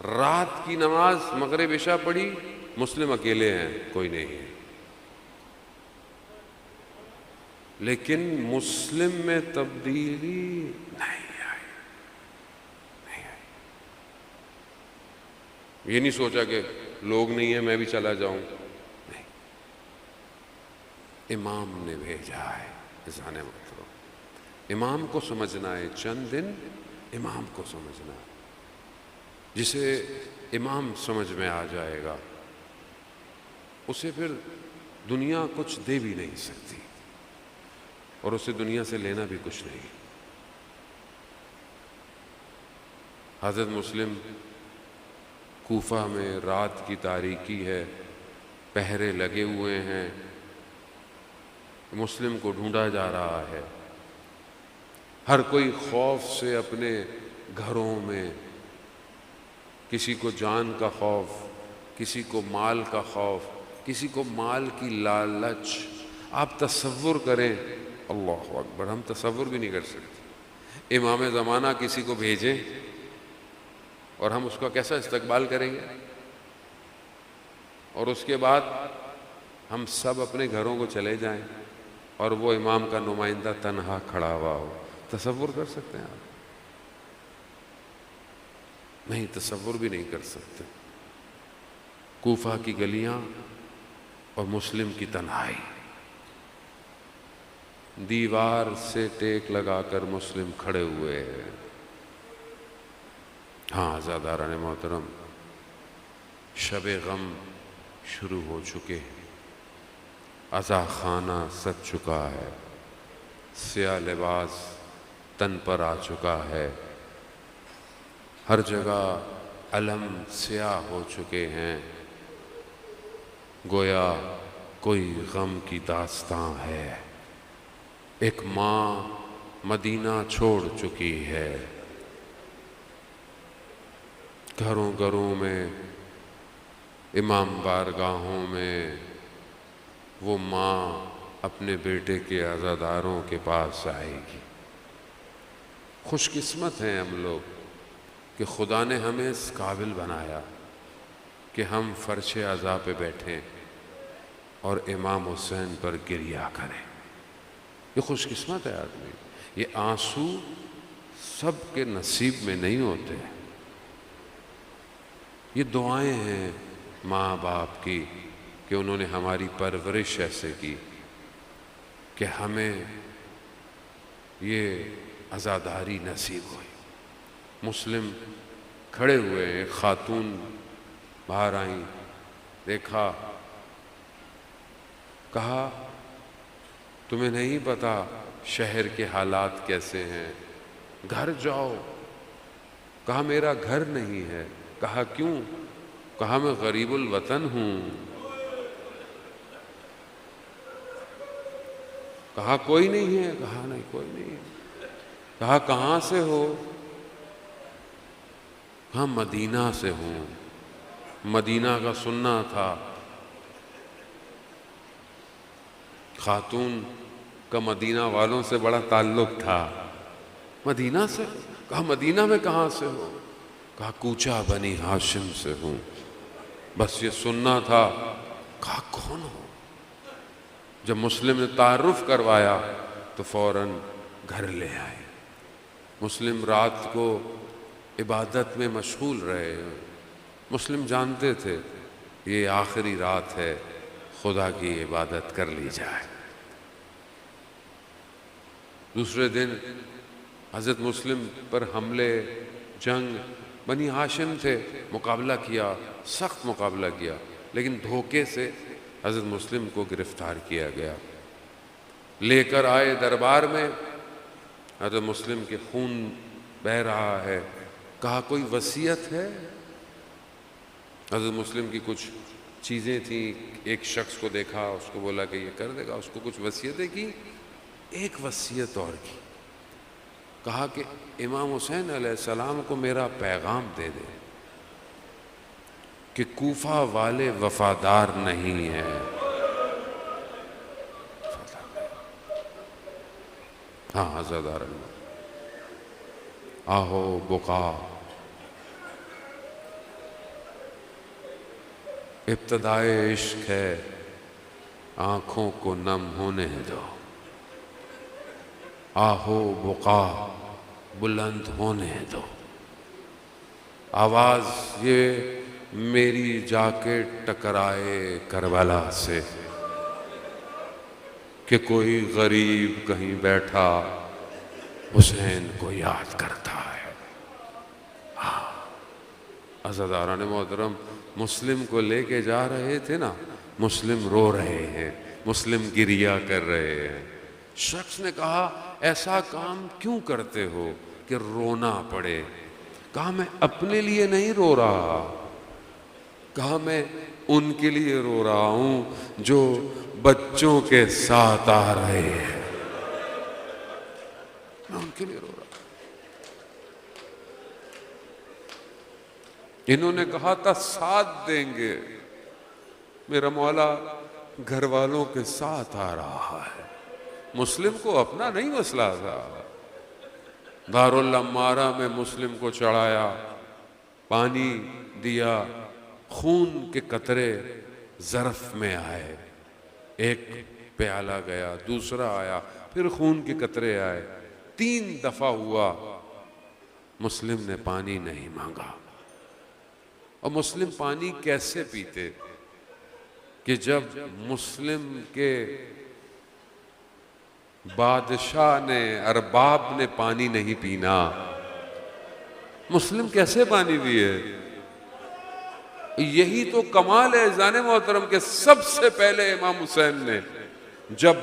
رات کی نماز مغرب عشاء پڑھی, مسلم اکیلے ہیں, کوئی نہیں ہے. لیکن مسلم میں تبدیلی نہیں آئی. یہ نہیں سوچا کہ لوگ نہیں ہیں میں بھی چلا جاؤں, نہیں. امام نے بھیجا ہے. امام کو سمجھنا ہے چند دن امام کو سمجھنا ہے۔ جسے امام سمجھ میں آ جائے گا اسے پھر دنیا کچھ دے بھی نہیں سکتی، اور اسے دنیا سے لینا بھی کچھ نہیں۔ حضرت مسلم کوفہ میں رات کی تاریکی ہے، پہرے لگے ہوئے ہیں، مسلم کو ڈھونڈا جا رہا ہے، ہر کوئی خوف سے اپنے گھروں میں، کسی کو جان کا خوف، کسی کو مال کا خوف، کسی کو مال کی لالچ۔ آپ تصور کریں، اللہ اکبر، ہم تصور بھی نہیں کر سکتے، امام زمانہ کسی کو بھیجیں اور ہم اس کا کیسا استقبال کریں گے، اور اس کے بعد ہم سب اپنے گھروں کو چلے جائیں اور وہ امام کا نمائندہ تنہا کھڑا ہوا ہو۔ تصور کر سکتے ہیں آپ؟ نہیں، تصور بھی نہیں کر سکتے۔ کوفہ کی گلیاں اور مسلم کی تنہائی، دیوار سے ٹیک لگا کر مسلم کھڑے ہوئے ہیں۔ ہاں عزاداران محترم، شب غم شروع ہو چکے ہیں، عزا خانہ سج چکا ہے، سیاہ لباس تن پر آ چکا ہے، ہر جگہ علم سیاہ ہو چکے ہیں، گویا کوئی غم کی داستان ہے۔ ایک ماں مدینہ چھوڑ چکی ہے، گھروں گھروں میں، امام بارگاہوں میں وہ ماں اپنے بیٹے کے عزاداروں کے پاس آئے گی۔ خوش قسمت ہیں ہم لوگ کہ خدا نے ہمیں اس قابل بنایا کہ ہم فرش عزا پہ بیٹھیں اور امام حسین پر گریہ کریں۔ یہ خوش قسمت ہے آدمی۔ یہ آنسو سب کے نصیب میں نہیں ہوتے، یہ دعائیں ہیں ماں باپ کی کہ انہوں نے ہماری پرورش ایسے کی کہ ہمیں یہ عزاداری نصیب ہوئی۔ مسلم کھڑے ہوئے ہیں، خاتون باہر آئیں، دیکھا، کہا تمہیں نہیں پتا شہر کے حالات کیسے ہیں، گھر جاؤ۔ کہا میرا گھر نہیں ہے۔ کہا کیوں؟ کہا میں غریب الوطن ہوں۔ کہا کوئی نہیں ہے؟ کہا نہیں کوئی نہیں ہے۔ کہا کہاں سے ہو؟ کہا مدینہ سے ہوں۔ مدینہ کا سننا تھا، خاتون کا مدینہ والوں سے بڑا تعلق تھا۔ مدینہ سے؟ کہا مدینہ میں کہاں سے ہو؟ کہا کوچہ بنی ہاشم سے ہوں، بس یہ سننا تھا۔ کہا کون ہو؟ جب مسلم نے تعارف کروایا تو فوراً گھر لے آئے۔ مسلم رات کو عبادت میں مشغول رہے۔ مسلم جانتے تھے یہ آخری رات ہے، خدا کی عبادت کر لی جائے۔ دوسرے دن حضرت مسلم پر حملے، جنگ، بنی ہاشم تھے، مقابلہ کیا، سخت مقابلہ کیا، لیکن دھوکے سے حضرت مسلم کو گرفتار کیا گیا۔ لے کر آئے دربار میں، حضرت مسلم کے خون بہہ رہا ہے۔ کہا کوئی وصیت ہے؟ حضرت مسلم کی کچھ چیزیں تھیں، ایک شخص کو دیکھا، اس کو بولا کہ یہ کر دے گا، اس کو کچھ وصیتیں کی۔ ایک وصیت اور کی، کہا کہ امام حسین علیہ السلام کو میرا پیغام دے دے کہ کوفہ والے وفادار نہیں ہیں۔ ہاں عزادار اللہ، آہو بقا، ابتدائے عشق ہے، آنکھوں کو نم ہونے دو، آہو بقا بلند ہونے دو۔ آواز یہ میری جا کے ٹکرائے کربلا سے کہ کوئی غریب کہیں بیٹھا حسین کو یاد کرتا ہے۔ عزاداران محترم، مسلم کو لے کے جا رہے تھے نا، مسلم رو رہے ہیں، مسلم گریہ کر رہے ہیں۔ شخص نے کہا ایسا کام کیوں کرتے ہو کہ رونا پڑے؟ کہا میں اپنے لیے نہیں رو رہا، کہا میں ان کے لیے رو رہا ہوں جو بچوں کے ساتھ آ رہے ہیں، میں ان کے لیے رو رہا ہوں۔ انہوں نے کہا تھا ساتھ دیں گے، میرا مولا گھر والوں کے ساتھ آ رہا ہے۔ مسلم کو اپنا نہیں مسئلہ تھا۔ دارالعمارہ میں مسلم کو چڑھایا، پانی دیا، خون کے قطرے ظرف میں آئے، ایک پیالہ گیا، دوسرا آیا، پھر خون کے قطرے آئے، 3 دفعہ ہوا، مسلم نے پانی نہیں مانگا۔ اور مسلم پانی کیسے پیتے کہ جب مسلم کے بادشاہ نے، ارباب نے پانی نہیں پینا، مسلم کیسے پانی پیے؟ یہی تو کمال ہے عزیزان محترم کہ سب سے پہلے امام حسین نے جب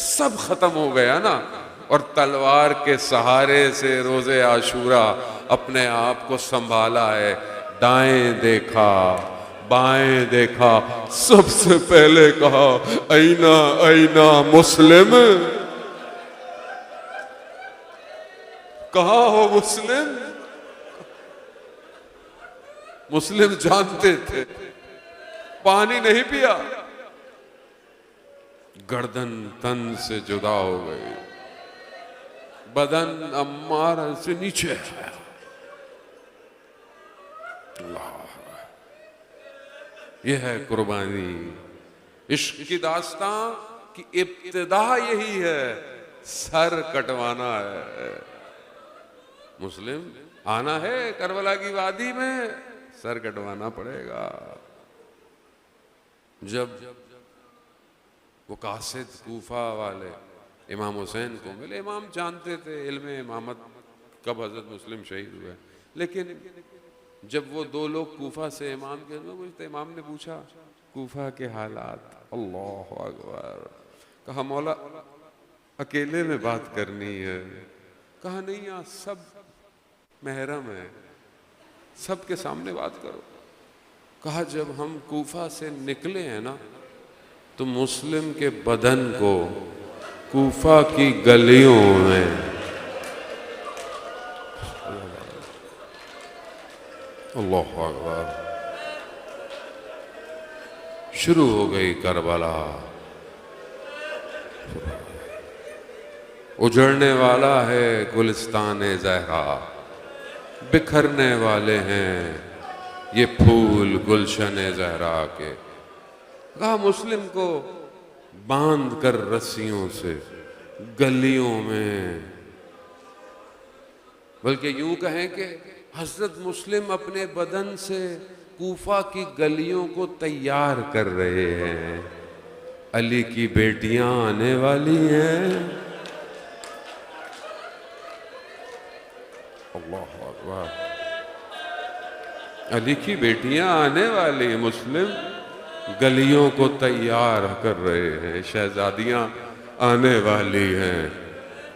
سب ختم ہو گیا نا، اور تلوار کے سہارے سے روز عاشورہ اپنے آپ کو سنبھالا ہے، دائیں دیکھا بائیں دیکھا، سب سے پہلے کہا اینا اینا مسلم، کہاں ہو مسلم؟ مسلم جانتے تھے پانی نہیں پیا، گردن تن سے جدا ہو گئی، بدن عمار سے نیچے آیا۔ اللہ، یہ ہے قربانی۔ عشق کی داستان کی ابتدا یہی ہے، سر کٹوانا ہے۔ مسلم آنا ہے کربلا کی وادی میں، سر کٹوانا پڑے گا۔ جب وہ قاصد کوفہ والے امام حسین کو ملے، امام جانتے تھے علم امامت کب حضرت مسلم شہید ہوئے، لیکن جب وہ 2 لوگ کوفہ سے امام کے پوچھتے، امام نے پوچھا کوفہ کے حالات، اللہ اکبر، کہا مولا اکیلے میں بات کرنی ہے، کہا نہیں یہاں سب محرم ہے، سب کے سامنے بات کرو۔ کہا جب ہم کوفہ سے نکلے ہیں نا تو مسلم کے بدن کو کوفہ کی گلیوں میں اللہ اکبر شروع ہو گئی کربلا، اجڑنے والا ہے گلستان زہرا، بکھرنے والے ہیں یہ پھول گلشن زہرا کے۔ کہا مسلم کو باندھ کر رسیوں سے گلیوں میں، بلکہ یوں کہیں کہ حضرت مسلم اپنے بدن سے کوفہ کی گلیوں کو تیار کر رہے ہیں، علی کی بیٹیاں آنے والی ہیں، اللہ اکبر، علی کی بیٹیاں آنے والی ہیں، مسلم گلیوں کو تیار کر رہے ہیں، شہزادیاں آنے والی ہیں۔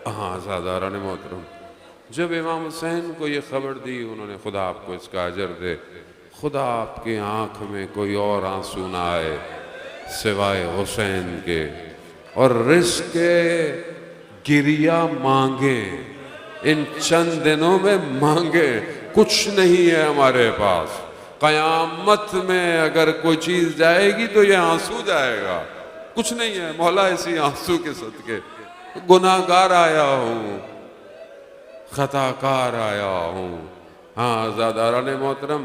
ہاں عزاداران محترم، جب امام حسین کو یہ خبر دی، انہوں نے خدا آپ کو اس کا اجر دے، خدا آپ کی آنکھ میں کوئی اور آنسو نہ آئے سوائے حسین کے، اور رزق گریہ مانگیں، ان چند دنوں میں مانگیں، کچھ نہیں ہے ہمارے پاس، قیامت میں اگر کوئی چیز جائے گی تو یہ آنسو جائے گا، کچھ نہیں ہے مولا اسی آنسو کے صدقے، گناہگار آیا ہوں، خطا کار آیا ہوں۔ ہاں عزاداران محترم،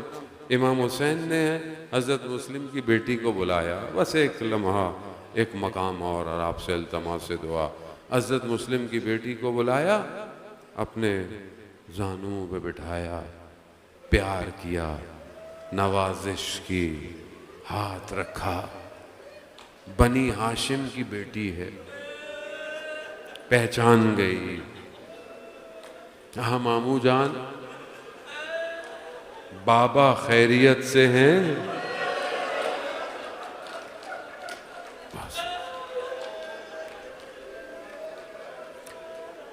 امام حسین نے حضرت مسلم کی بیٹی کو بلایا، بس ایک لمحہ، ایک مقام اور آپ سے التماس سے دعا، حضرت مسلم کی بیٹی کو بلایا، اپنے زانوں پہ بٹھایا، پیار کیا، نوازش کی، ہاتھ رکھا، بنی ہاشم کی بیٹی ہے، پہچان گئی، ہاں مامو جان، بابا خیریت سے ہیں؟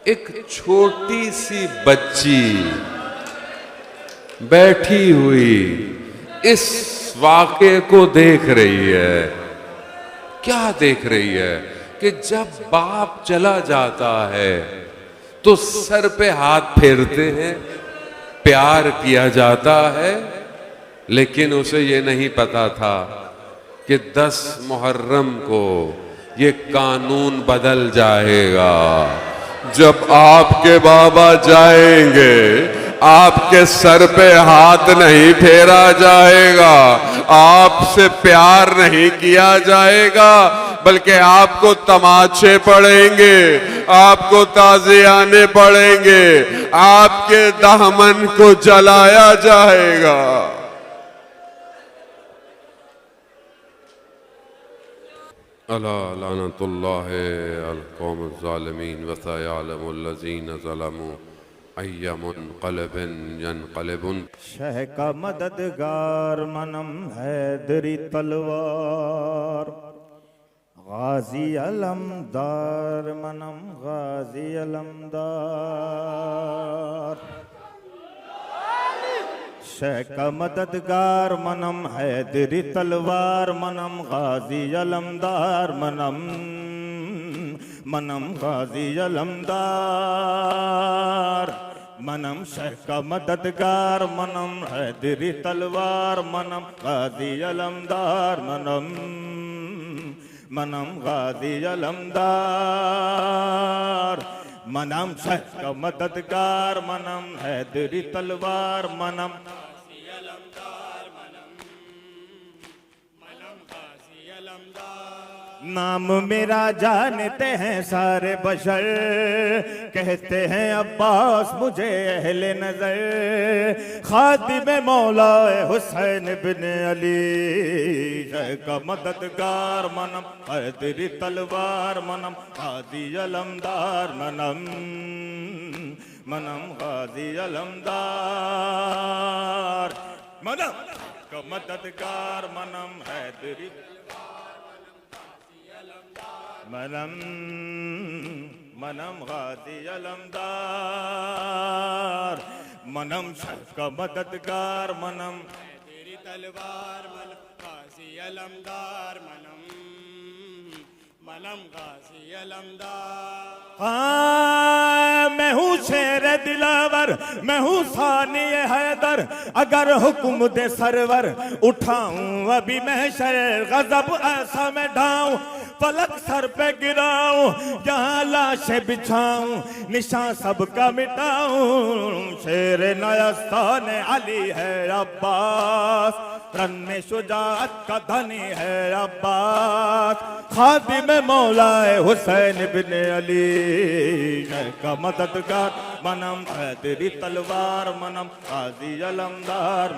ایک چھوٹی سی بچی بیٹھی ہوئی اس واقعے کو دیکھ رہی ہے. کیا دیکھ رہی ہے؟ کہ جب باپ چلا جاتا ہے تو سر پہ ہاتھ پھیرتے ہیں، پیار کیا جاتا ہے. لیکن اسے یہ نہیں پتا تھا کہ 10 محرم کو یہ قانون بدل جائے گا. جب آپ کے بابا جائیں گے آپ کے سر پہ ہاتھ نہیں پھیرا جائے گا، آپ سے پیار نہیں کیا جائے گا، بلکہ آپ کو تماچے پڑیں گے، آپ کو تازیانے پڑیں گے، آپ کے دامن کو جلایا جائے گا. الا لعنت اللہ علی القوم الظالمین وسیعلم الذین ظلموا ای منقلب ینقلبون. شہ کا مددگار منم حیدری تلوار، غازی علمدار منم غازی علمدار. شہ کا مددگار منم حیدری تلوار، منم غازی علمدار، منم غازی علمدار. منم شہ کا مددگار منم حیدری تلوار، منم غازی علمدار، منم غازی علمدار. منم شہ کا مددگار منم حیدری تلوار، منم غازی علمدار، منم غازی علمدار. نام میرا جانتے ہیں سارے بشر، کہتے ہیں عباس مجھے اہل نظر. خادم مولا حسین بن علی، شہ کا مددگار منم حیدری تلوار، منم غازی علمدار، منم غازی علمدار. منم کا مددگار منم حیدری، منم غازی علمدار. منم شہ کا مددگار منم حیدری تلوار، منم غازی علمدار، منم غازی علمدار. ہاں میں ہوں شیر دلاور، میں ہوں ثانی حیدر، اگر حکم دے سرور اٹھاؤں ابھی محشر. غضب ایسا میں ڈھاؤں فلک سر پہ گراؤں، یہاں لاشیں بچھاؤں نشان سب کا مٹاؤں. شیر نیستان علی ہے عباس، رن میں شجاعت کا دھنی ہے عباس. خادم مولا حسین بن علی، شہ کا مددگار منم حیدری تلوار، منم غازی علمدار،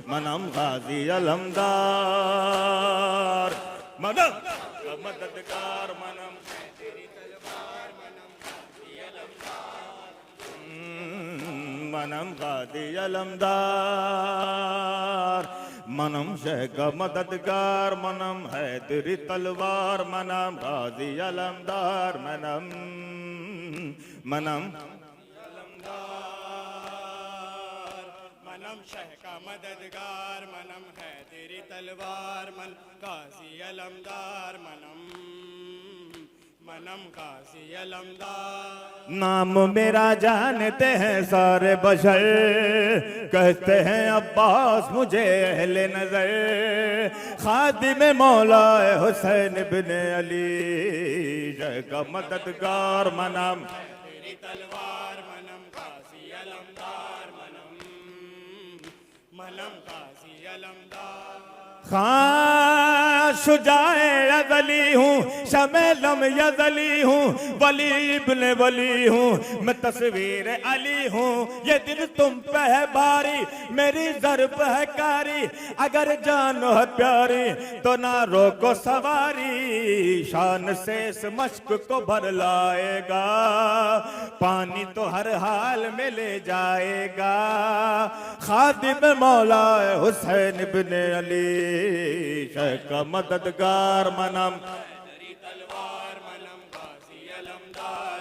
منم غازی علمدار. منم کا مددگار منم حیدری تلوار، منم غازی علمدار، منم غازی علمدار. منم شہ کا مددگار منم حیدری تلوار، منم غازی علمدار، منم منم شہ کا مددگار منم حیدری تلوار، من غازی علمدار، منم غازی علمدار. نام میرا جانتے ہیں سارے بشر، کہتے ہیں عباس مجھے اہل نظر. خادم مولا حسین بن علی، شہ کا مددگار منم حیدری تلوار، منم غازی علمدار، منم غازی علمدار. خاں شجاع ازلی ہوں، شمع لم یزلی ہوں، ولی ابن ولی ہوں، میں تصویر علی ہوں، یہ دل تم پہ ہے باری، میری ضرب ہے کاری، اگر جانو ہے پیاری تو نہ روکو سواری، شان سے اس مشک کو بھر لائے گا، پانی تو ہر حال میں لے جائے گا، خادم مولا حسین ابن علی، شیخ کا مددگار منم حیدری تلوار منم غازی علمدار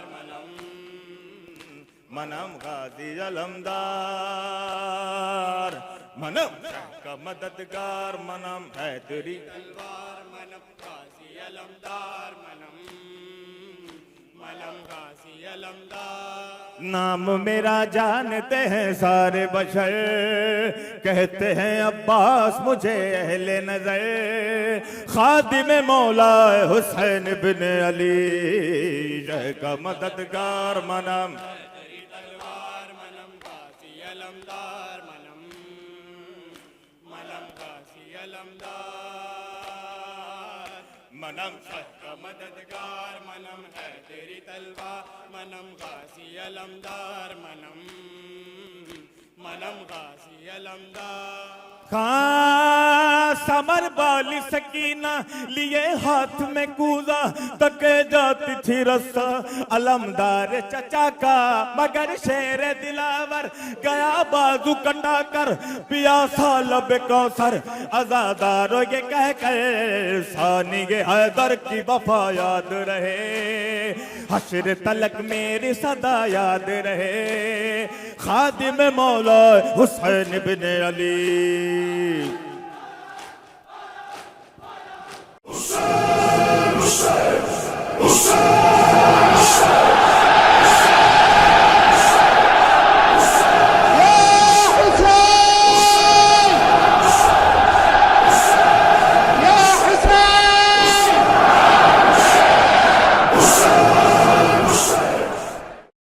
منم غازی علمدار منم شیخ کا مددگار منم حیدری تلوار منم غازی علمدار منم غازی علمدار۔ نام میرا جانتے ہیں سارے بشر، کہتے ہیں عباس مجھے اہل نظر، خادم مولا حسین ابن علی، شیخ کا مددگار منم حیدری تلوار منم غازی علمدار منم غازی علمدار منم شیخ کا مددگار منم حیدری تلوار منم غازی علمدار منم غازی علمدار۔ خاں سمر والی سکینہ لیے ہاتھ میں کوزا، تکے جاتی تھی رسا علمدار چچا کا، مگر شیر دلاور گیا بازو کٹا کر، پیاسا لب کوثر عزادارو یہ کہہ کر، ثانی حیدر کی وفا یاد رہے، حشر تلک میری صدا یاد رہے، خادم مولا حسین ابن علی۔ حسین حسین حسین